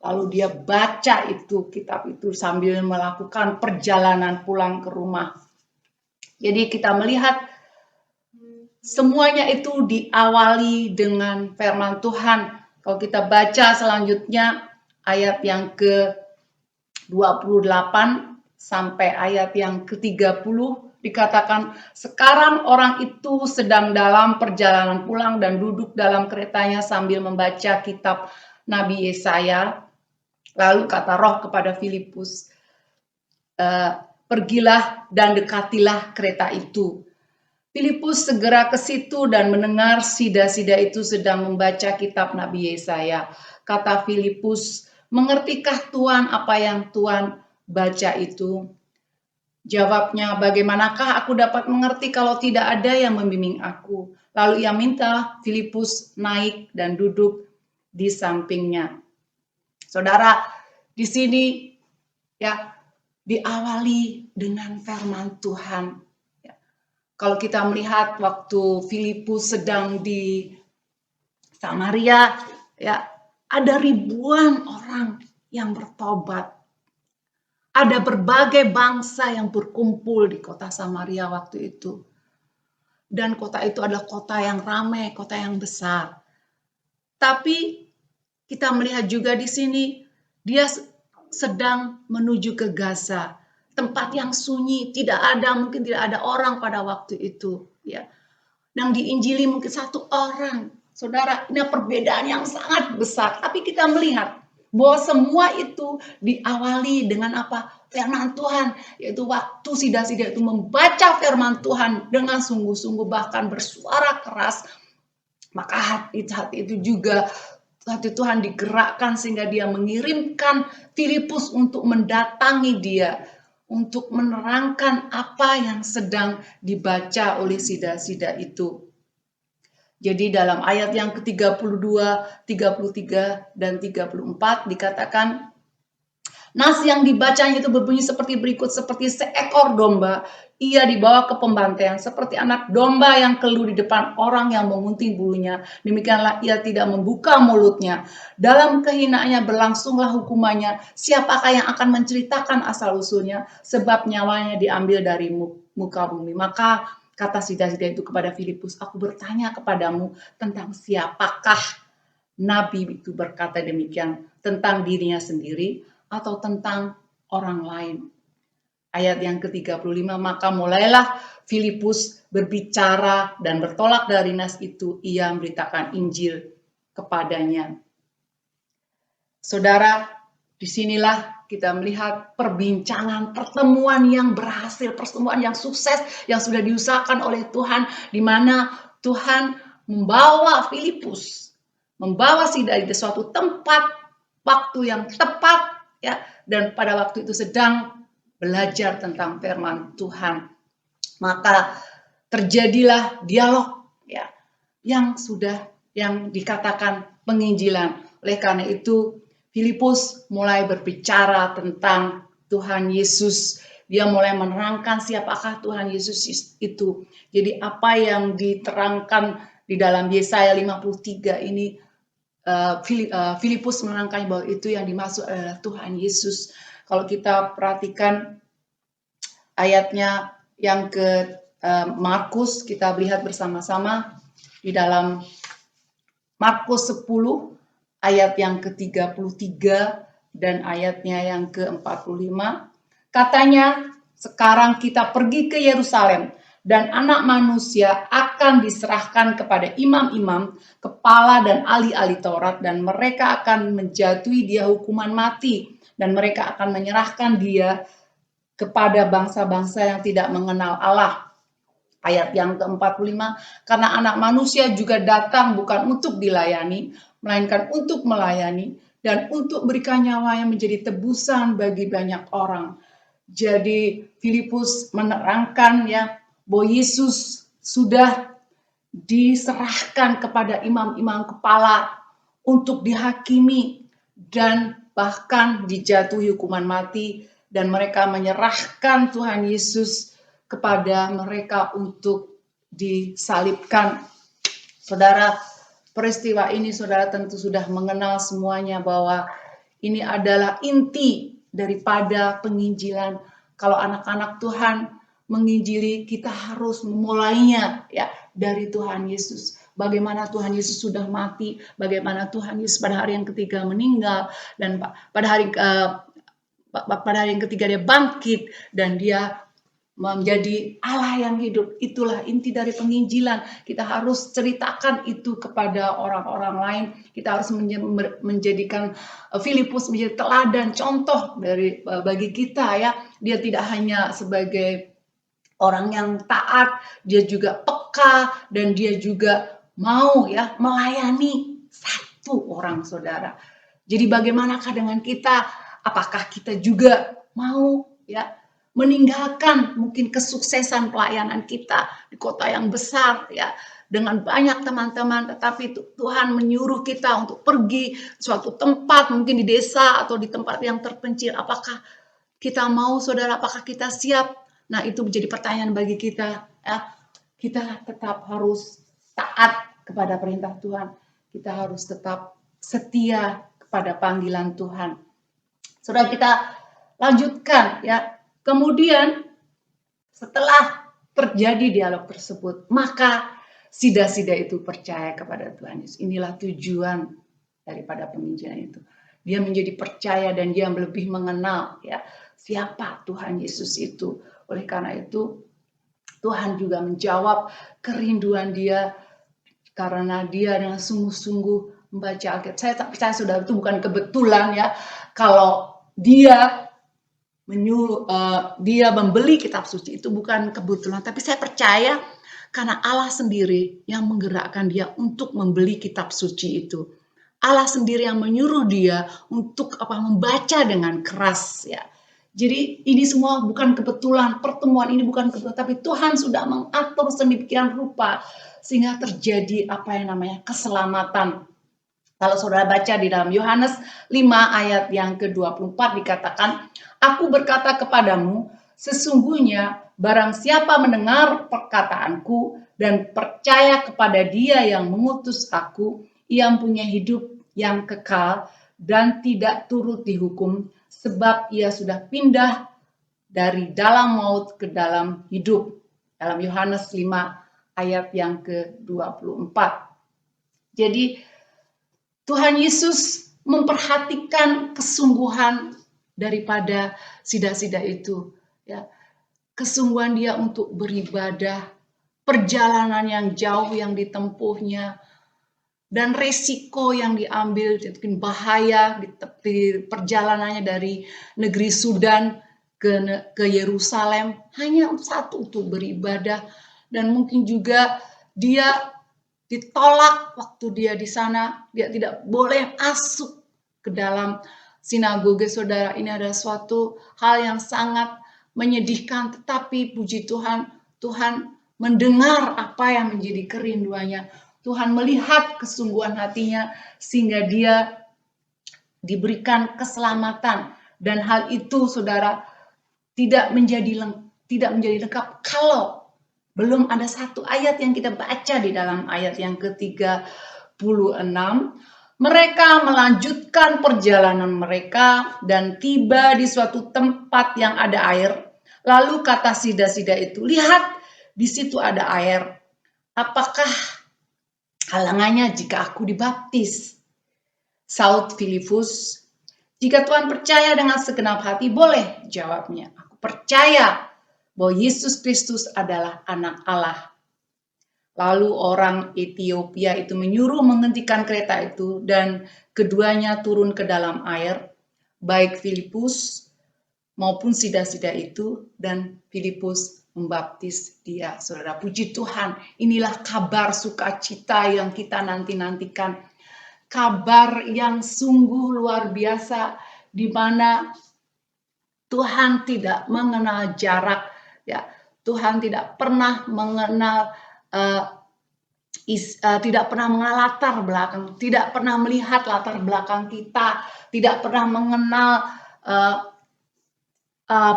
Lalu dia baca itu kitab itu sambil melakukan perjalanan pulang ke rumah. Jadi kita melihat semuanya itu diawali dengan firman Tuhan. Kalau kita baca selanjutnya ayat yang ke-28 sampai ayat yang ke-30 dikatakan, sekarang orang itu sedang dalam perjalanan pulang dan duduk dalam keretanya sambil membaca kitab Nabi Yesaya. Lalu kata Roh kepada Filipus, pergilah dan dekatilah kereta itu. Filipus segera ke situ dan mendengar sida-sida itu sedang membaca kitab Nabi Yesaya. Kata Filipus, Mengertikah Tuhan apa yang Tuhan baca itu? Jawabnya, bagaimanakah aku dapat mengerti kalau tidak ada yang membimbing aku? Lalu ia minta Filipus naik dan duduk di sampingnya. Saudara, di sini ya diawali dengan firman Tuhan. Ya. Kalau kita melihat waktu Filipus sedang di Samaria, ya ada ribuan orang yang bertobat. Ada berbagai bangsa yang berkumpul di kota Samaria waktu itu. Dan kota itu adalah kota yang ramai, kota yang besar. Tapi kita melihat juga di sini dia sedang menuju ke Gaza, tempat yang sunyi, mungkin tidak ada orang pada waktu itu, ya. Yang diinjili mungkin satu orang. Saudara, ini perbedaan yang sangat besar. Tapi kita melihat bahwa semua itu diawali dengan apa? Firman Tuhan, yaitu waktu sida-sida itu membaca firman Tuhan dengan sungguh-sungguh, bahkan bersuara keras. Maka hati itu juga hati Tuhan digerakkan sehingga dia mengirimkan Filipus untuk mendatangi dia, untuk menerangkan apa yang sedang dibaca oleh sida-sida itu. Jadi dalam ayat yang ke-32, 33, dan 34 dikatakan, nas yang dibacanya itu berbunyi seperti berikut, seperti seekor domba, ia dibawa ke pembantaian, seperti anak domba yang keluh di depan orang yang mengunting bulunya. Demikianlah ia tidak membuka mulutnya. Dalam kehinaannya berlangsunglah hukumannya. Siapakah yang akan menceritakan asal-usulnya? Sebab nyawanya diambil dari muka bumi. Maka kata sida-sida itu kepada Filipus, aku bertanya kepadamu tentang siapakah Nabi itu berkata demikian, tentang dirinya sendiri atau tentang orang lain. Ayat yang ke-35, maka mulailah Filipus berbicara dan bertolak dari nas itu, ia memberitakan Injil kepadanya. Saudara, disinilah kita melihat perbincangan, pertemuan yang berhasil, pertemuan yang sukses, yang sudah diusahakan oleh Tuhan, di mana Tuhan membawa Filipus, membawa sida di suatu tempat, waktu yang tepat, ya, dan pada waktu itu sedang belajar tentang firman Tuhan. Maka terjadilah dialog, ya, yang dikatakan penginjilan. Oleh karena itu Filipus mulai berbicara tentang Tuhan Yesus. Dia mulai menerangkan siapakah Tuhan Yesus itu. Jadi apa yang diterangkan di dalam Yesaya 53 ini, Filipus menerangkan bahwa itu yang dimaksud adalah Tuhan Yesus. Kalau kita perhatikan ayatnya yang ke Markus, kita lihat bersama-sama di dalam Markus 10 ayat yang ke-33 dan ayatnya yang ke-45. Katanya, sekarang kita pergi ke Yerusalem dan anak manusia akan diserahkan kepada imam-imam, kepala dan ahli-ahli Taurat, dan mereka akan menjatuhi dia hukuman mati, dan mereka akan menyerahkan dia kepada bangsa-bangsa yang tidak mengenal Allah. Ayat yang ke-45, karena anak manusia juga datang bukan untuk dilayani, melainkan untuk melayani dan untuk berikan nyawanya menjadi tebusan bagi banyak orang. Jadi Filipus menerangkan ya bahwa Yesus sudah diserahkan kepada imam-imam kepala untuk dihakimi dan bahkan dijatuhi hukuman mati, dan mereka menyerahkan Tuhan Yesus kepada mereka untuk disalibkan. Saudara, peristiwa ini saudara tentu sudah mengenal semuanya bahwa ini adalah inti daripada penginjilan. Kalau anak-anak Tuhan menginjili, kita harus memulainya ya dari Tuhan Yesus. Bagaimana Tuhan Yesus sudah mati, bagaimana Tuhan Yesus pada hari yang ketiga meninggal, dan pada hari yang ketiga dia bangkit dan dia menjadi Allah yang hidup. Itulah inti dari penginjilan. Kita harus ceritakan itu kepada orang-orang lain. Kita harus menjadikan Filipus menjadi teladan, contoh bagi kita ya. Dia tidak hanya sebagai orang yang taat, dia juga peka dan dia juga mau ya melayani satu orang saudara. Jadi bagaimanakah dengan kita? Apakah kita juga mau ya meninggalkan mungkin kesuksesan pelayanan kita di kota yang besar ya dengan banyak teman-teman, tetapi Tuhan menyuruh kita untuk pergi suatu tempat mungkin di desa atau di tempat yang terpencil. Apakah kita mau, saudara? Apakah kita siap? Nah, itu menjadi pertanyaan bagi kita ya. Kita tetap harus taat kepada perintah Tuhan. Kita harus tetap setia kepada panggilan Tuhan. Saudara, kita lanjutkan ya. Kemudian setelah terjadi dialog tersebut, maka sida-sida itu percaya kepada Tuhan Yesus. Inilah tujuan daripada penginjilan itu. Dia menjadi percaya dan dia lebih mengenal ya siapa Tuhan Yesus itu. Oleh karena itu Tuhan juga menjawab kerinduan dia karena dia dengan sungguh-sungguh membaca Alkitab. Saya tak percaya saudara, itu bukan kebetulan ya kalau dia menyuruh dia membeli kitab suci, itu bukan kebetulan, tapi saya percaya karena Allah sendiri yang menggerakkan dia untuk membeli kitab suci itu. Allah sendiri yang menyuruh dia untuk membaca dengan keras ya. Jadi ini semua bukan kebetulan, pertemuan ini bukan kebetulan, tapi Tuhan sudah mengatur sedemikian rupa sehingga terjadi keselamatan. Kalau saudara baca di dalam Yohanes 5 ayat yang ke-24 dikatakan, "Aku berkata kepadamu, sesungguhnya barang siapa mendengar perkataanku dan percaya kepada Dia yang mengutus aku, ia punya hidup yang kekal dan tidak turut dihukum, sebab ia sudah pindah dari dalam maut ke dalam hidup." Dalam Yohanes 5 ayat yang ke-24. Jadi Tuhan Yesus memperhatikan kesungguhan daripada sida-sida itu ya. Kesungguhan dia untuk beribadah, perjalanan yang jauh yang ditempuhnya, dan resiko yang diambil, mungkin bahaya di perjalanannya dari negeri Sudan ke Yerusalem hanya satu, untuk beribadah. Dan mungkin juga dia ditolak waktu dia di sana, dia tidak boleh masuk ke dalam sinagoge. Saudara, ini adalah suatu hal yang sangat menyedihkan, tetapi puji Tuhan, Tuhan mendengar apa yang menjadi kerinduannya. Tuhan melihat kesungguhan hatinya sehingga dia diberikan keselamatan. Dan hal itu saudara tidak menjadi lengkap kalau belum ada satu ayat yang kita baca di dalam ayat yang ke-36. Mereka melanjutkan perjalanan mereka dan tiba di suatu tempat yang ada air. Lalu kata sida-sida itu, "Lihat, di situ ada air. Apakah halangannya jika aku dibaptis?" Saud Filipus, "Jika Tuhan percaya dengan segenap hati, boleh," jawabnya. "Aku percaya bahwa Yesus Kristus adalah anak Allah." Lalu orang Ethiopia itu menyuruh menghentikan kereta itu dan keduanya turun ke dalam air, baik Filipus maupun sida-sida itu, dan Filipus membaptis dia. Saudara, puji Tuhan, inilah kabar sukacita yang kita nanti-nantikan. Kabar yang sungguh luar biasa di mana Tuhan tidak mengenal jarak. Ya, Tuhan tidak pernah mengenal tidak pernah mengenal latar belakang, tidak pernah melihat latar belakang kita, tidak pernah mengenal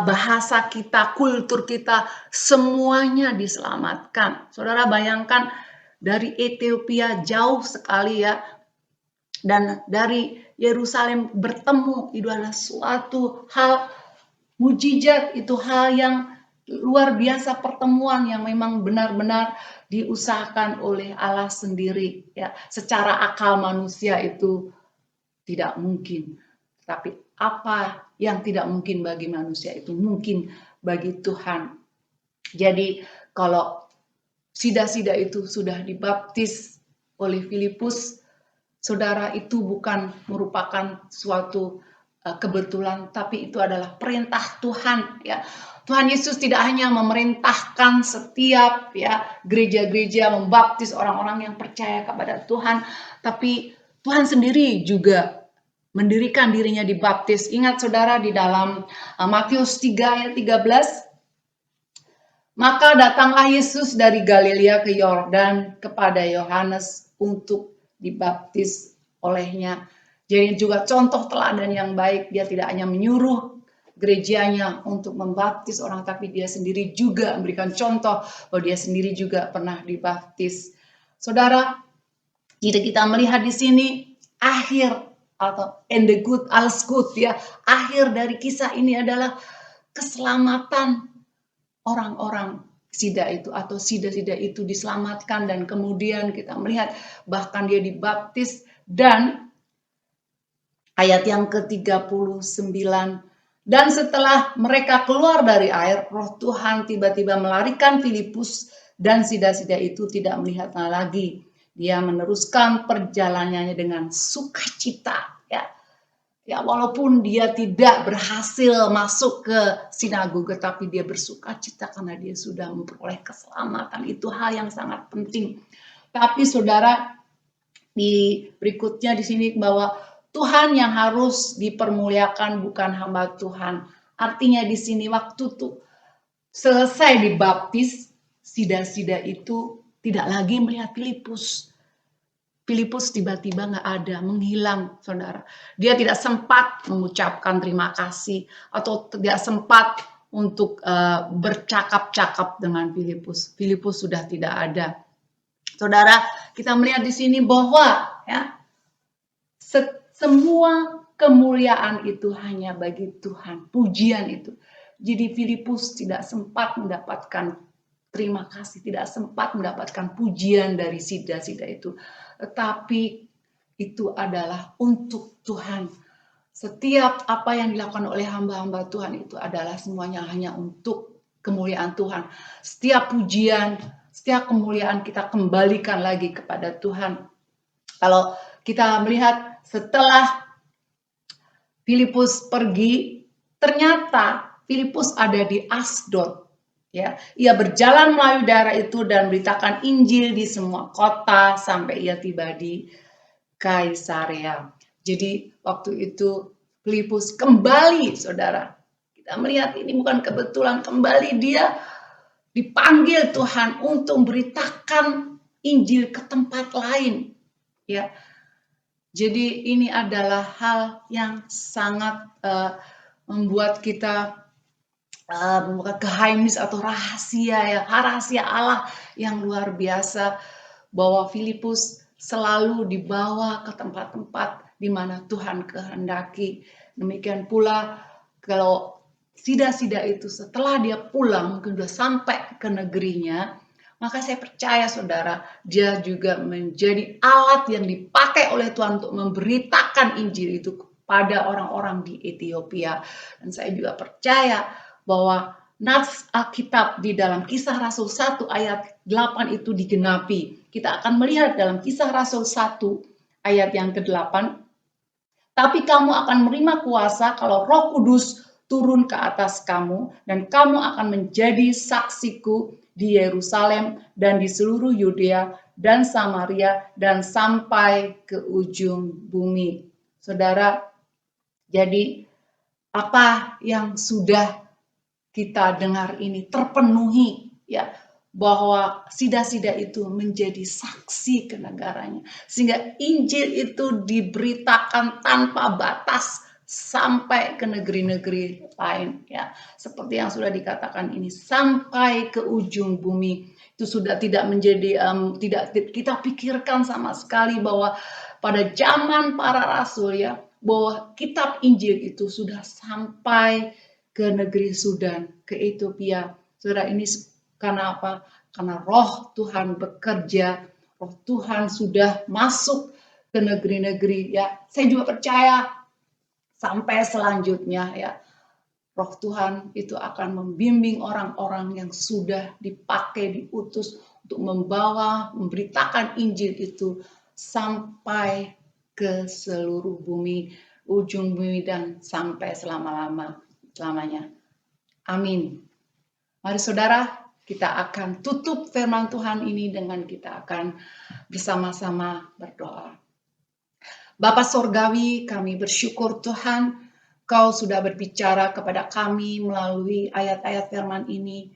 bahasa kita, kultur kita, semuanya diselamatkan. Saudara bayangkan dari Ethiopia jauh sekali ya, dan dari Yerusalem bertemu, itu adalah suatu hal mujizat, itu hal yang luar biasa, pertemuan yang memang benar-benar diusahakan oleh Allah sendiri ya. Secara akal manusia itu tidak mungkin, tapi apa yang tidak mungkin bagi manusia itu mungkin bagi Tuhan. Jadi kalau sida-sida itu sudah dibaptis oleh Filipus, saudara, itu bukan merupakan suatu kebetulan, tapi itu adalah perintah Tuhan ya. Tuhan Yesus tidak hanya memerintahkan setiap ya gereja-gereja membaptis orang-orang yang percaya kepada Tuhan, tapi Tuhan sendiri juga mendirikan dirinya dibaptis. Ingat saudara di dalam Matius 3 ayat 13, maka datanglah Yesus dari Galilea ke Yordan kepada Yohanes untuk dibaptis olehnya. Jadi juga contoh teladan yang baik, dia tidak hanya menyuruh gerejanya untuk membaptis orang, tapi dia sendiri juga memberikan contoh bahwa dia sendiri juga pernah dibaptis. Saudara, jika kita melihat di sini akhir atau end the good, alles good ya, akhir dari kisah ini adalah keselamatan orang-orang sida itu atau sida-sida itu diselamatkan, dan kemudian kita melihat bahkan dia dibaptis. Dan ayat yang ke-39, dan setelah mereka keluar dari air, roh Tuhan tiba-tiba melarikan Filipus, dan sida-sida itu tidak melihatnya lagi. Dia meneruskan perjalanannya dengan sukacita, ya. Ya, walaupun dia tidak berhasil masuk ke sinagoga, tapi dia bersukacita karena dia sudah memperoleh keselamatan. Itu hal yang sangat penting. Tapi saudara, di berikutnya di sini bahwa Tuhan yang harus dipermuliakan, bukan hamba Tuhan. Artinya di sini waktu tuh selesai dibaptis, sida-sida itu tidak lagi melihat Filipus. Filipus tiba-tiba nggak ada, menghilang, saudara. Dia tidak sempat mengucapkan terima kasih atau tidak sempat untuk bercakap-cakap dengan Filipus. Filipus sudah tidak ada. Saudara, kita melihat di sini bahwa ya, semua kemuliaan itu hanya bagi Tuhan, pujian itu. Jadi Filipus tidak sempat mendapatkan terima kasih, tidak sempat mendapatkan pujian dari sida-sida itu. Tetapi itu adalah untuk Tuhan. Setiap apa yang dilakukan oleh hamba-hamba Tuhan itu adalah semuanya hanya untuk kemuliaan Tuhan. Setiap pujian, setiap kemuliaan kita kembalikan lagi kepada Tuhan. Kalau kita melihat setelah Filipus pergi, ternyata Filipus ada di Asdod. Ya, ia berjalan melalui daerah itu dan beritakan Injil di semua kota sampai ia tiba di Kaisarea. Jadi waktu itu Filipus kembali, saudara. Kita melihat ini bukan kebetulan, kembali dia dipanggil Tuhan untuk memberitakan Injil ke tempat lain. Ya, jadi ini adalah hal yang sangat membuat kita geheimis atau rahasia ya, rahasia Allah yang luar biasa, bahwa Filipus selalu dibawa ke tempat-tempat di mana Tuhan kehendaki. Demikian pula kalau sida-sida itu setelah dia pulang, mungkin sudah sampai ke negerinya, maka saya percaya saudara, dia juga menjadi alat yang dipakai oleh Tuhan untuk memberitakan Injil itu kepada orang-orang di Ethiopia. Dan saya juga percaya bahwa nats Alkitab di dalam Kisah Rasul 1 ayat 8 itu digenapi. Kita akan melihat dalam Kisah Rasul 1 ayat yang ke-8. Tapi kamu akan menerima kuasa kalau Roh Kudus turun ke atas kamu, dan kamu akan menjadi saksiku di Yerusalem dan di seluruh Yudea dan Samaria dan sampai ke ujung bumi. Saudara, jadi apa yang sudah kita dengar ini terpenuhi, ya, bahwa sida-sida itu menjadi saksi ke negaranya, sehingga Injil itu diberitakan tanpa batas sampai ke negeri-negeri lain, ya, seperti yang sudah dikatakan ini, sampai ke ujung bumi. Itu sudah tidak menjadi tidak kita pikirkan sama sekali bahwa pada zaman para rasul, ya, bahwa kitab Injil itu sudah sampai ke negeri Sudan, ke Ethiopia. Saudara, ini karena apa? Karena Roh Tuhan bekerja, Roh Tuhan sudah masuk ke negeri-negeri, ya. Saya juga percaya sampai selanjutnya, ya, Roh Tuhan itu akan membimbing orang-orang yang sudah dipakai, diutus untuk membawa, memberitakan Injil itu sampai ke seluruh bumi, ujung bumi, dan sampai selamanya. Amin. Mari saudara, kita akan tutup firman Tuhan ini dengan kita akan bersama-sama berdoa. Bapa Sorgawi, kami bersyukur Tuhan, Kau sudah berbicara kepada kami melalui ayat-ayat firman ini.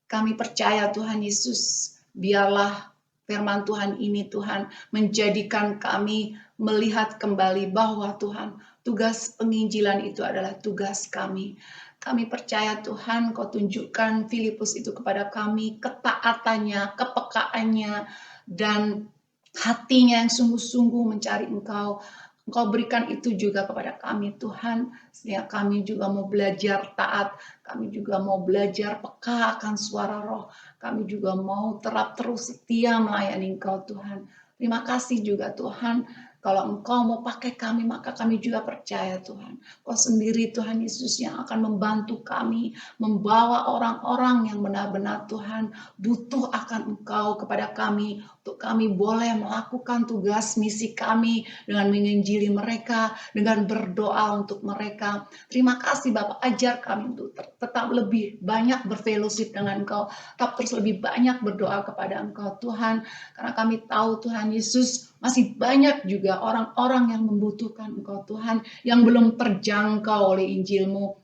Kami percaya Tuhan Yesus, biarlah firman Tuhan ini Tuhan menjadikan kami melihat kembali bahwa Tuhan tugas penginjilan itu adalah tugas kami. Kami percaya Tuhan Kau tunjukkan Filipus itu kepada kami, ketaatannya, kepekaannya, dan hatinya yang sungguh-sungguh mencari Engkau. Engkau berikan itu juga kepada kami Tuhan, sehingga kami juga mau belajar taat, kami juga mau belajar peka akan suara roh, kami juga mau terus setia melayani Engkau Tuhan. Terima kasih juga Tuhan, kalau Engkau mau pakai kami, maka kami juga percaya Tuhan. Kau sendiri Tuhan Yesus yang akan membantu kami, membawa orang-orang yang benar-benar Tuhan butuh akan Engkau kepada kami, untuk kami boleh melakukan tugas misi kami dengan menginjili mereka, dengan berdoa untuk mereka. Terima kasih Bapak, ajar kami untuk tetap lebih banyak berfellowship dengan Engkau, tetap terus lebih banyak berdoa kepada Engkau Tuhan, karena kami tahu Tuhan Yesus masih banyak juga orang-orang yang membutuhkan Engkau Tuhan, yang belum terjangkau oleh Injil-Mu.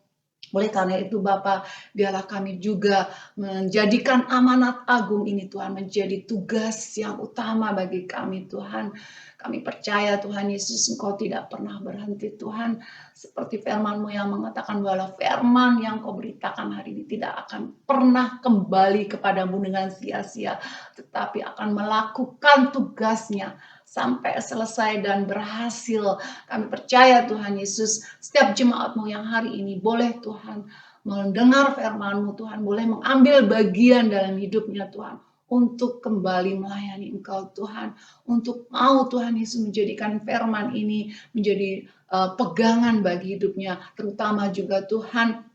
Oleh karena itu Bapa, biarlah kami juga menjadikan amanat agung ini Tuhan menjadi tugas yang utama bagi kami Tuhan. Kami percaya Tuhan Yesus Engkau tidak pernah berhenti Tuhan. Seperti firman-Mu yang mengatakan bahwa firman yang Kau beritakan hari ini tidak akan pernah kembali kepadamu dengan sia-sia, tetapi akan melakukan tugasnya sampai selesai dan berhasil. Kami percaya Tuhan Yesus, setiap jemaat-Mu yang hari ini boleh Tuhan mendengar firman-Mu Tuhan, boleh mengambil bagian dalam hidupnya Tuhan, untuk kembali melayani Engkau Tuhan, untuk mau Tuhan Yesus menjadikan firman ini menjadi pegangan bagi hidupnya, terutama juga Tuhan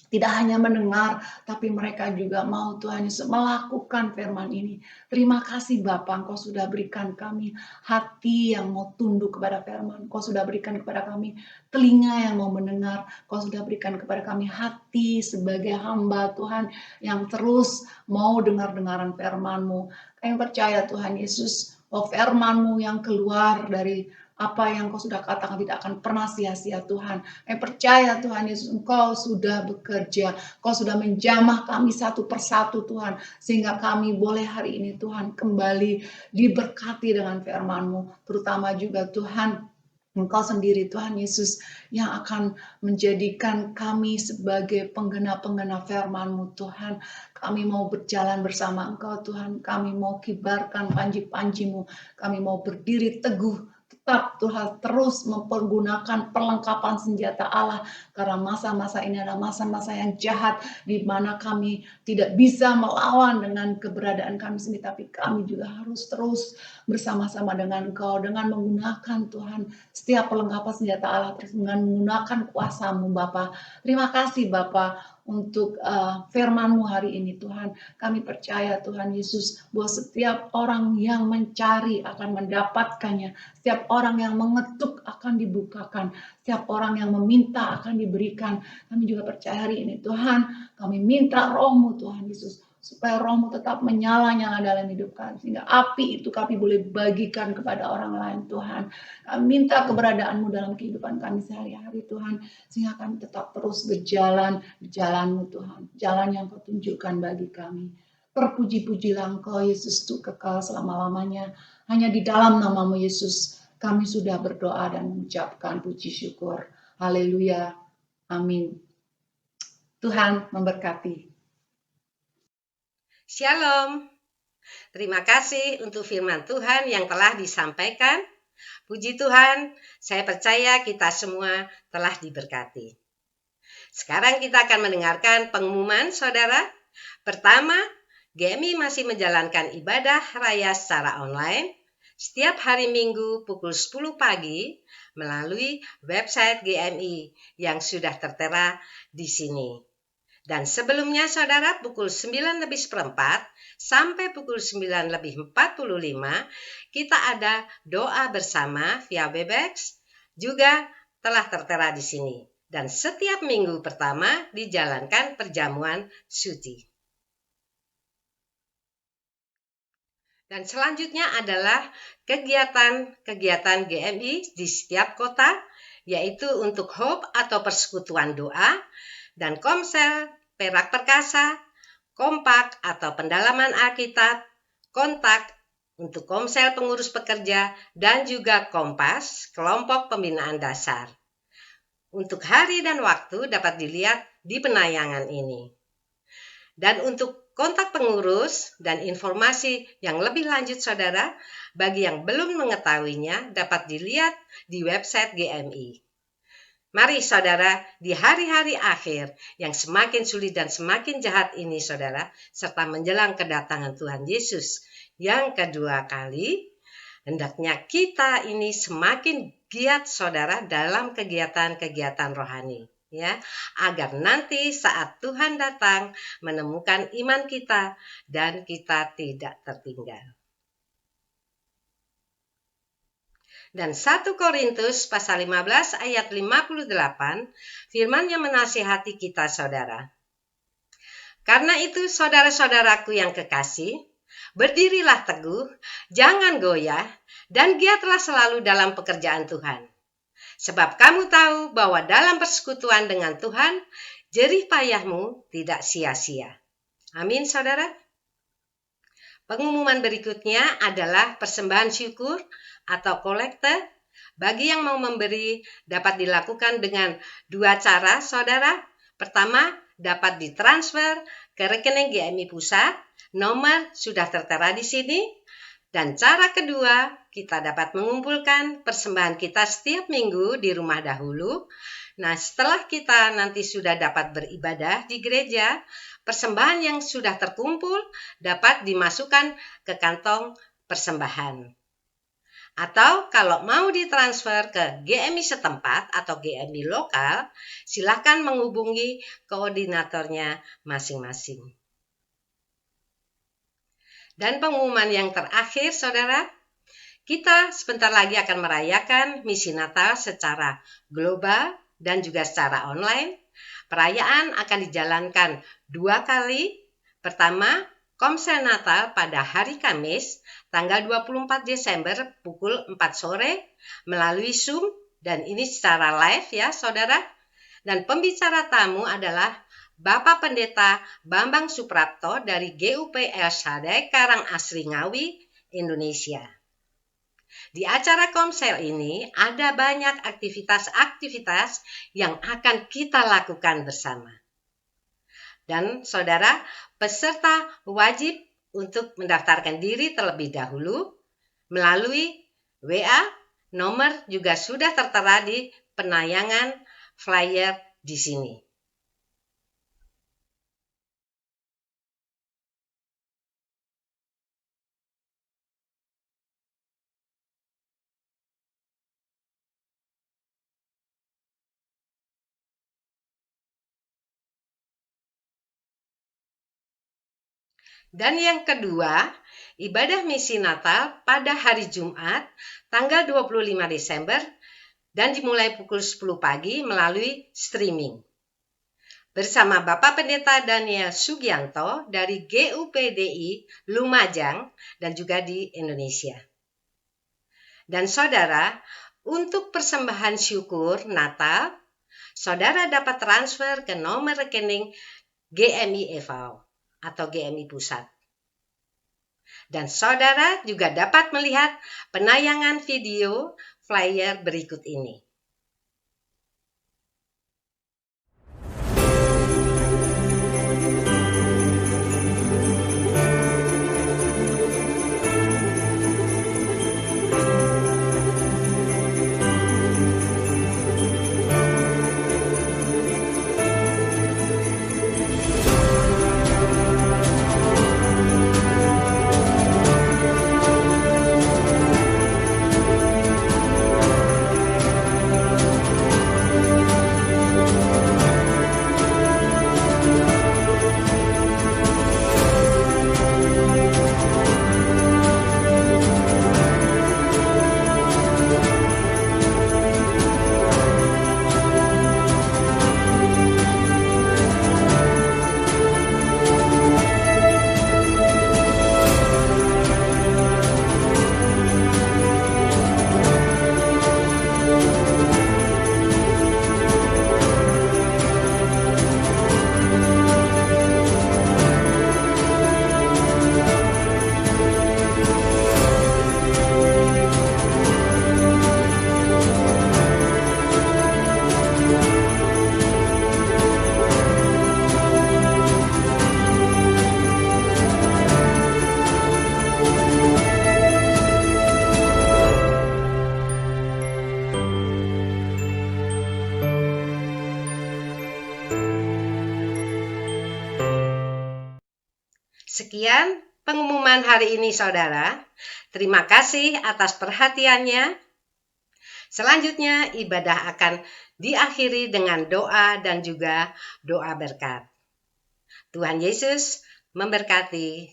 tidak hanya mendengar, tapi mereka juga mau Tuhan Yesus melakukan firman ini. Terima kasih Bapa, Engkau sudah berikan kami hati yang mau tunduk kepada firman. Engkau sudah berikan kepada kami telinga yang mau mendengar. Engkau sudah berikan kepada kami hati sebagai hamba Tuhan yang terus mau dengar-dengaran firman-Mu. Kami percaya Tuhan Yesus, bahwa firman-Mu yang keluar dari apa yang Kau sudah katakan tidak akan pernah sia-sia Tuhan. Kami percaya Tuhan Yesus, Engkau sudah bekerja, Kau sudah menjamah kami satu persatu Tuhan, sehingga kami boleh hari ini Tuhan kembali diberkati dengan firman-Mu, terutama juga Tuhan Engkau sendiri Tuhan Yesus yang akan menjadikan kami sebagai penggenap-penggenap firman-Mu Tuhan. Kami mau berjalan bersama Engkau Tuhan, kami mau kibarkan panji-panji-Mu, kami mau berdiri teguh, tetap Tuhan terus mempergunakan perlengkapan senjata Allah, karena masa-masa ini adalah masa-masa yang jahat, di mana kami tidak bisa melawan dengan keberadaan kami sendiri, tapi kami juga harus terus bersama-sama dengan Engkau, dengan menggunakan Tuhan setiap perlengkapan senjata Allah, terus dengan menggunakan kuasa-Mu Bapa. Terima kasih Bapa untuk firman-Mu hari ini Tuhan. Kami percaya Tuhan Yesus, bahwa setiap orang yang mencari akan mendapatkannya, setiap orang yang mengetuk akan dibukakan, setiap orang yang meminta akan diberikan. Kami juga percaya hari ini Tuhan, kami minta Roh-Mu Tuhan Yesus, supaya Roh-Mu tetap menyala-nyala dalam hidup kami, sehingga api itu kami boleh bagikan kepada orang lain Tuhan. Kami minta keberadaan-Mu dalam kehidupan kami sehari-hari Tuhan, sehingga kami tetap terus berjalan di jalan-Mu Tuhan, jalan yang Kau tunjukkan bagi kami. Terpuji-pujilah Engkau Yesus itu kekal selama-lamanya. Hanya di dalam nama-Mu Yesus kami sudah berdoa dan mengucapkan puji syukur. Haleluya. Amin. Tuhan memberkati. Shalom. Terima kasih untuk firman Tuhan yang telah disampaikan. Puji Tuhan, saya percaya kita semua telah diberkati. Sekarang kita akan mendengarkan pengumuman saudara. Pertama, GMI masih menjalankan ibadah raya secara online setiap hari Minggu pukul 10 pagi melalui website GMI yang sudah tertera di sini. Dan sebelumnya saudara, pukul 9:45 sampai pukul 9:45 kita ada doa bersama via Webex, juga telah tertera di sini. Dan setiap minggu pertama dijalankan perjamuan suci. Dan selanjutnya adalah kegiatan-kegiatan GMI di setiap kota, yaitu untuk Hope atau Persekutuan Doa, dan Komsel, Perak Perkasa, Kompak atau Pendalaman Alkitab, Kontak untuk Komsel Pengurus Pekerja, dan juga Kompas, Kelompok Pembinaan Dasar. Untuk hari dan waktu dapat dilihat di penayangan ini. Dan untuk kontak pengurus dan informasi yang lebih lanjut saudara, bagi yang belum mengetahuinya dapat dilihat di website GMI. Mari saudara, di hari-hari akhir yang semakin sulit dan semakin jahat ini saudara, serta menjelang kedatangan Tuhan Yesus yang kedua kali, hendaknya kita ini semakin giat saudara dalam kegiatan-kegiatan rohani. Ya, agar nanti saat Tuhan datang menemukan iman kita dan kita tidak tertinggal. Dan 1 Korintus pasal 15 ayat 58, firman yang menasihati kita saudara. Karena itu saudara-saudaraku yang kekasih, berdirilah teguh, jangan goyah, dan giatlah selalu dalam pekerjaan Tuhan. Sebab kamu tahu bahwa dalam persekutuan dengan Tuhan, jerih payahmu tidak sia-sia. Amin, saudara. Pengumuman berikutnya adalah persembahan syukur atau kolekte. Bagi yang mau memberi dapat dilakukan dengan dua cara, saudara. Pertama, dapat ditransfer ke rekening GMI Pusat. Nomor sudah tertera di sini. Dan cara kedua, kita dapat mengumpulkan persembahan kita setiap minggu di rumah dahulu. Nah, setelah kita nanti sudah dapat beribadah di gereja, persembahan yang sudah terkumpul dapat dimasukkan ke kantong persembahan. Atau kalau mau ditransfer ke GMI setempat atau GMI lokal, silakan menghubungi koordinatornya masing-masing. Dan pengumuman yang terakhir, saudara, kita sebentar lagi akan merayakan misi Natal secara global dan juga secara online. Perayaan akan dijalankan 2 kali. Pertama, Komsel Natal pada hari Kamis, tanggal 24 Desember pukul 4 sore melalui Zoom, dan ini secara live ya, saudara. Dan pembicara tamu adalah Bapak Pendeta Bambang Suprapto dari GUP El Shaddai Karangasri Ngawi, Indonesia. Di acara Komsel ini ada banyak aktivitas-aktivitas yang akan kita lakukan bersama. Dan saudara, peserta wajib untuk mendaftarkan diri terlebih dahulu melalui WA. Nomor juga sudah tertera di penayangan flyer di sini. Dan yang kedua, ibadah misi Natal pada hari Jumat, tanggal 25 Desember, dan dimulai pukul 10 pagi melalui streaming. Bersama Bapak Pendeta Daniel Sugianto dari GUPDI Lumajang dan juga di Indonesia. Dan saudara, untuk persembahan syukur Natal, saudara dapat transfer ke nomor rekening GMI EVAU atau GMI Pusat. Dan saudara juga dapat melihat penayangan video flyer berikut ini. Sekian pengumuman hari ini, saudara. Terima kasih atas perhatiannya. Selanjutnya, ibadah akan diakhiri dengan doa dan juga doa berkat. Tuhan Yesus memberkati.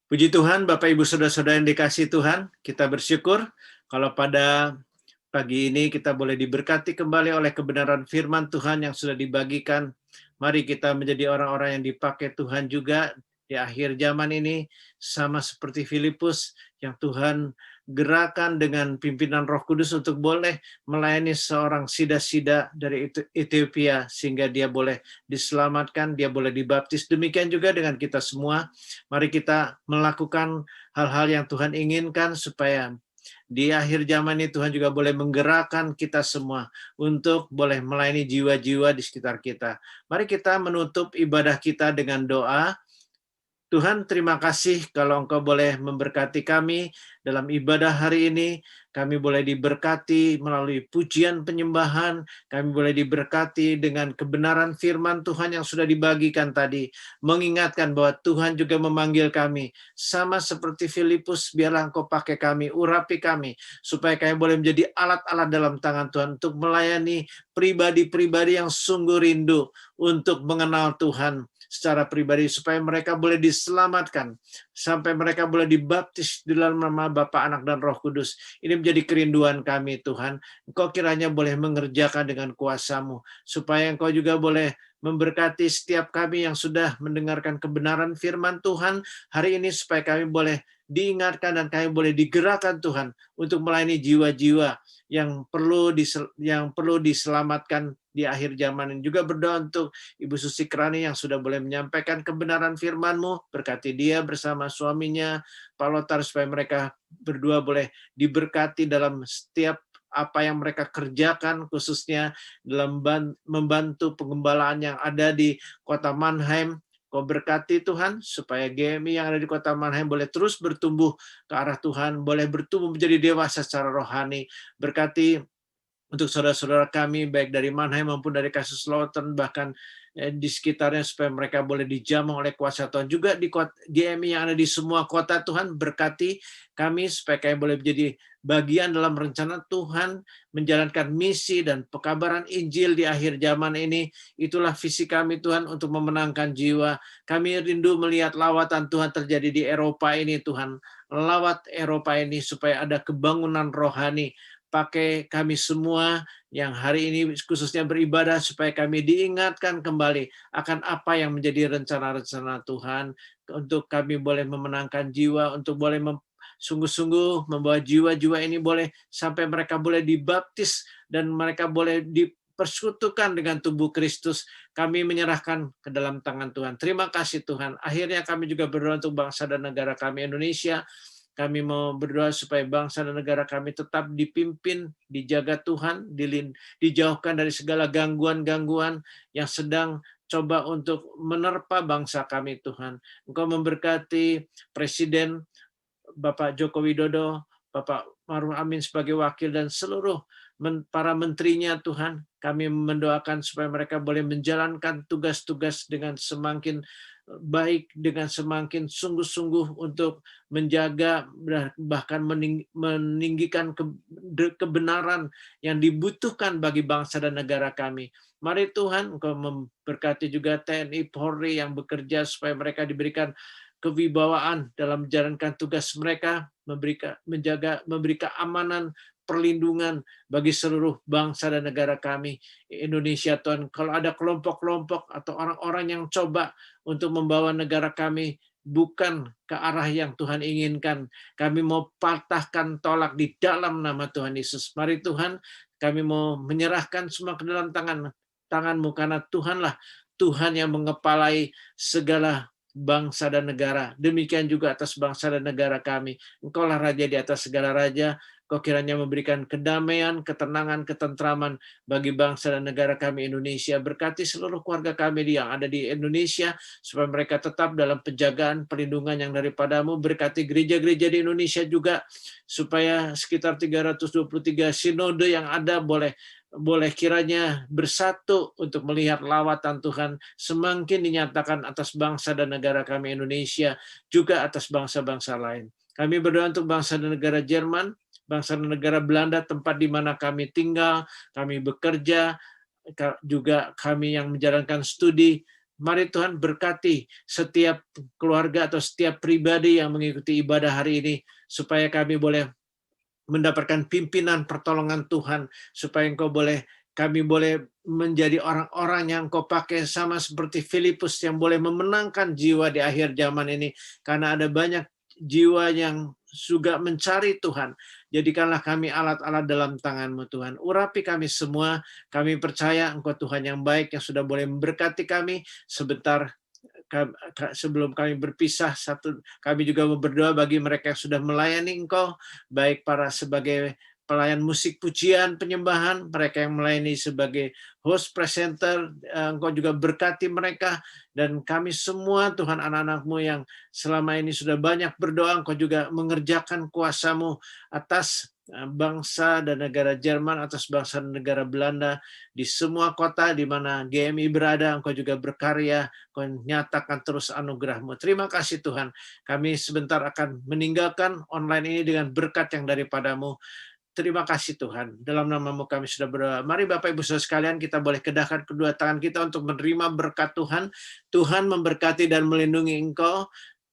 Puji Tuhan, Bapak Ibu Saudara-saudara yang dikasihi Tuhan, kita bersyukur kalau pada pagi ini kita boleh diberkati kembali oleh kebenaran firman Tuhan yang sudah dibagikan. Mari kita menjadi orang-orang yang dipakai Tuhan juga di akhir zaman ini, sama seperti Filipus yang Tuhan gerakan dengan pimpinan Roh Kudus untuk boleh melayani seorang sida-sida dari Ethiopia sehingga dia boleh diselamatkan, dia boleh dibaptis. Demikian juga dengan kita semua. Mari kita melakukan hal-hal yang Tuhan inginkan supaya di akhir zaman ini Tuhan juga boleh menggerakkan kita semua untuk boleh melayani jiwa-jiwa di sekitar kita. Mari kita menutup ibadah kita dengan doa. Tuhan, terima kasih kalau Engkau boleh memberkati kami dalam ibadah hari ini. Kami boleh diberkati melalui pujian penyembahan. Kami boleh diberkati dengan kebenaran firman Tuhan yang sudah dibagikan tadi. Mengingatkan bahwa Tuhan juga memanggil kami. Sama seperti Filipus, biarlah Engkau pakai kami, urapi kami. Supaya kami boleh menjadi alat-alat dalam tangan Tuhan untuk melayani pribadi-pribadi yang sungguh rindu untuk mengenal Tuhan secara pribadi, supaya mereka boleh diselamatkan, sampai mereka boleh dibaptis di dalam nama Bapa, Anak, dan Roh Kudus. Ini menjadi kerinduan kami, Tuhan. Engkau kiranya boleh mengerjakan dengan kuasa-Mu, supaya Engkau juga boleh memberkati setiap kami yang sudah mendengarkan kebenaran firman Tuhan hari ini, supaya kami boleh diingatkan dan kami boleh digerakkan Tuhan untuk melayani jiwa-jiwa yang perlu diselamatkan di akhir zaman ini. Juga berdoa untuk Ibu Susi Krani yang sudah boleh menyampaikan kebenaran firman-Mu. Berkati dia bersama suaminya, Pak Lotar, supaya mereka berdua boleh diberkati dalam setiap apa yang mereka kerjakan, khususnya dalam membantu pengembalaan yang ada di kota Mannheim. Kau berkati Tuhan, supaya GMI yang ada di kota Mannheim boleh terus bertumbuh ke arah Tuhan, boleh bertumbuh menjadi dewasa secara rohani. Berkati untuk saudara-saudara kami, baik dari Mannheim maupun dari Kaiserslautern, bahkan di sekitarnya, supaya mereka boleh dijamah oleh kuasa Tuhan. Juga di GMI yang ada di semua kota, Tuhan berkati kami, supaya kami boleh menjadi bagian dalam rencana Tuhan, menjalankan misi dan pekabaran Injil di akhir zaman ini. Itulah visi kami, Tuhan, untuk memenangkan jiwa. Kami rindu melihat lawatan Tuhan terjadi di Eropa ini, Tuhan. Lawat Eropa ini supaya ada kebangunan rohani. Pakai kami semua yang hari ini khususnya beribadah, supaya kami diingatkan kembali akan apa yang menjadi rencana-rencana Tuhan, untuk kami boleh memenangkan jiwa, untuk boleh sungguh-sungguh membawa jiwa-jiwa ini boleh sampai mereka boleh dibaptis dan mereka boleh dipersekutukan dengan tubuh Kristus. Kami menyerahkan ke dalam tangan Tuhan. Terima kasih Tuhan. Akhirnya kami juga berdoa untuk bangsa dan negara kami Indonesia. Kami mau berdoa supaya bangsa dan negara kami tetap dipimpin, dijaga Tuhan, dijauhkan dari segala gangguan-gangguan yang sedang coba untuk menerpa bangsa kami, Tuhan. Engkau memberkati Presiden Bapak Joko Widodo, Bapak Maruf Amin sebagai wakil, dan seluruh para menterinya, Tuhan. Kami mendoakan supaya mereka boleh menjalankan tugas-tugas dengan semakin baik, dengan semakin sungguh-sungguh untuk menjaga bahkan meninggikan kebenaran yang dibutuhkan bagi bangsa dan negara kami. Mari Tuhan, Engkau memberkati juga TNI Polri yang bekerja supaya mereka diberikan kewibawaan dalam menjalankan tugas mereka, memberi keamanan, perlindungan bagi seluruh bangsa dan negara kami Indonesia, Tuhan. Kalau ada kelompok-kelompok atau orang-orang yang coba untuk membawa negara kami bukan ke arah yang Tuhan inginkan, kami mau patahkan, tolak di dalam nama Tuhan Yesus. Mari Tuhan, kami mau menyerahkan semua ke dalam tangan-Mu, karena Tuhanlah Tuhan yang mengepalai segala bangsa dan negara. Demikian juga atas bangsa dan negara kami. Engkaulah Raja di atas segala raja. Kau kiranya memberikan kedamaian, ketenangan, ketentraman bagi bangsa dan negara kami Indonesia. Berkati seluruh keluarga kami yang ada di Indonesia, supaya mereka tetap dalam penjagaan, perlindungan yang daripada-Mu. Berkati gereja-gereja di Indonesia juga, supaya sekitar 323 sinode yang ada boleh boleh kiranya bersatu untuk melihat lawatan Tuhan semakin dinyatakan atas bangsa dan negara kami Indonesia, juga atas bangsa-bangsa lain. Kami berdoa untuk bangsa dan negara Jerman, bangsa dan negara Belanda, tempat di mana kami tinggal, kami bekerja, juga kami yang menjalankan studi. Mari Tuhan berkati setiap keluarga atau setiap pribadi yang mengikuti ibadah hari ini, supaya kami boleh mendapatkan pimpinan pertolongan Tuhan, supaya kami boleh menjadi orang-orang yang Engkau pakai sama seperti Filipus yang boleh memenangkan jiwa di akhir zaman ini, karena ada banyak jiwa yang juga mencari Tuhan. Jadikanlah kami alat-alat dalam tangan-Mu Tuhan. Urapi kami semua, kami percaya Engkau Tuhan yang baik yang sudah boleh memberkati kami. Sebentar sebelum kami berpisah, kami juga berdoa bagi mereka yang sudah melayani Engkau, baik para sebagai pelayan musik pujian penyembahan, mereka yang melayani sebagai host presenter, Engkau juga berkati mereka, dan kami semua Tuhan anak-anak-Mu yang selama ini sudah banyak berdoa, Engkau juga mengerjakan kuasa-Mu atas bangsa dan negara Jerman, atas bangsa dan negara Belanda, di semua kota di mana GMI berada, Engkau juga berkarya, Engkau nyatakan terus anugerah-Mu. Terima kasih Tuhan, kami sebentar akan meninggalkan online ini dengan berkat yang daripada-Mu. Terima kasih Tuhan, dalam nama-Mu kami sudah berdoa. Mari Bapak Ibu Saudara sekalian, kita boleh kedahkan kedua tangan kita untuk menerima berkat Tuhan. Tuhan memberkati dan melindungi engkau.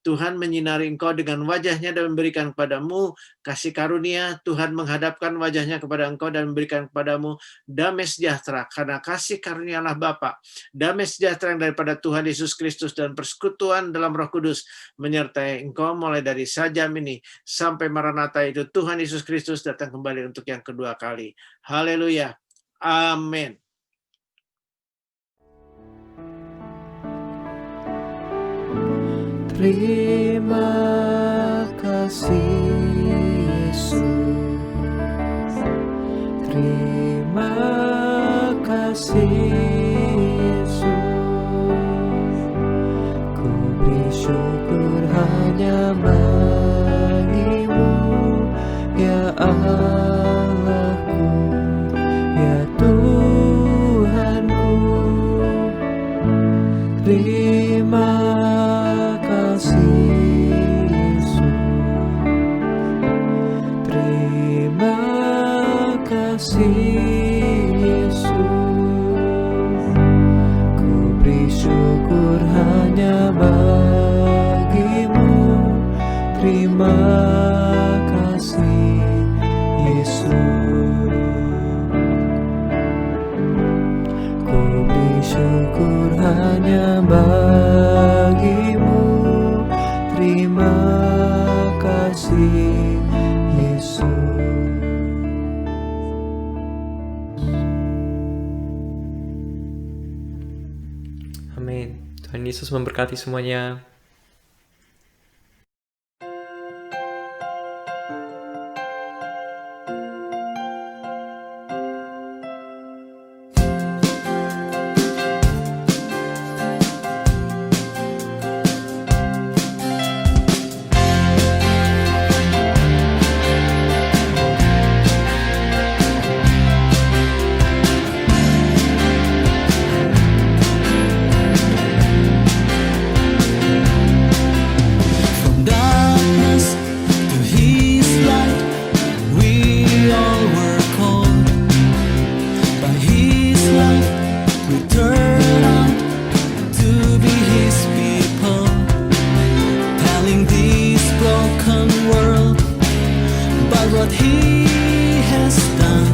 Tuhan menyinari engkau dengan wajahnya dan memberikan kepadamu kasih karunia. Tuhan menghadapkan wajahnya kepada engkau dan memberikan kepadamu damai sejahtera. Karena kasih karunialah Bapa, damai sejahtera yang daripada Tuhan Yesus Kristus dan persekutuan dalam Roh Kudus menyertai engkau mulai dari sajam ini sampai Maranatha, itu Tuhan Yesus Kristus datang kembali untuk yang kedua kali. Haleluya. Amin. Terima kasih Yesus, terima kasih Yesus, ku beri syukur hanya bagi-Mu, ya Allahku, ya Tuhanku. Terima kasih Yesus, terima kasih Yesus, ku beri syukur hanya bagi-Mu. Terima kasih Yesus, ku beri syukur hanya bagi-Mu. Terima kasih Yesus. Amin. Tuhan Yesus memberkati semuanya. What He has done,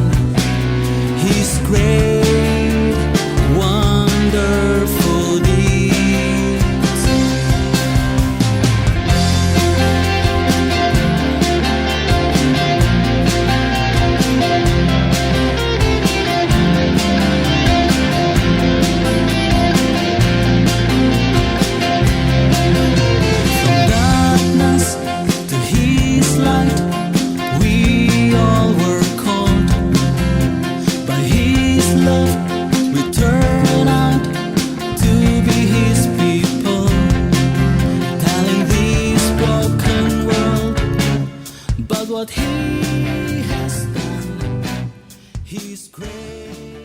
He's great. great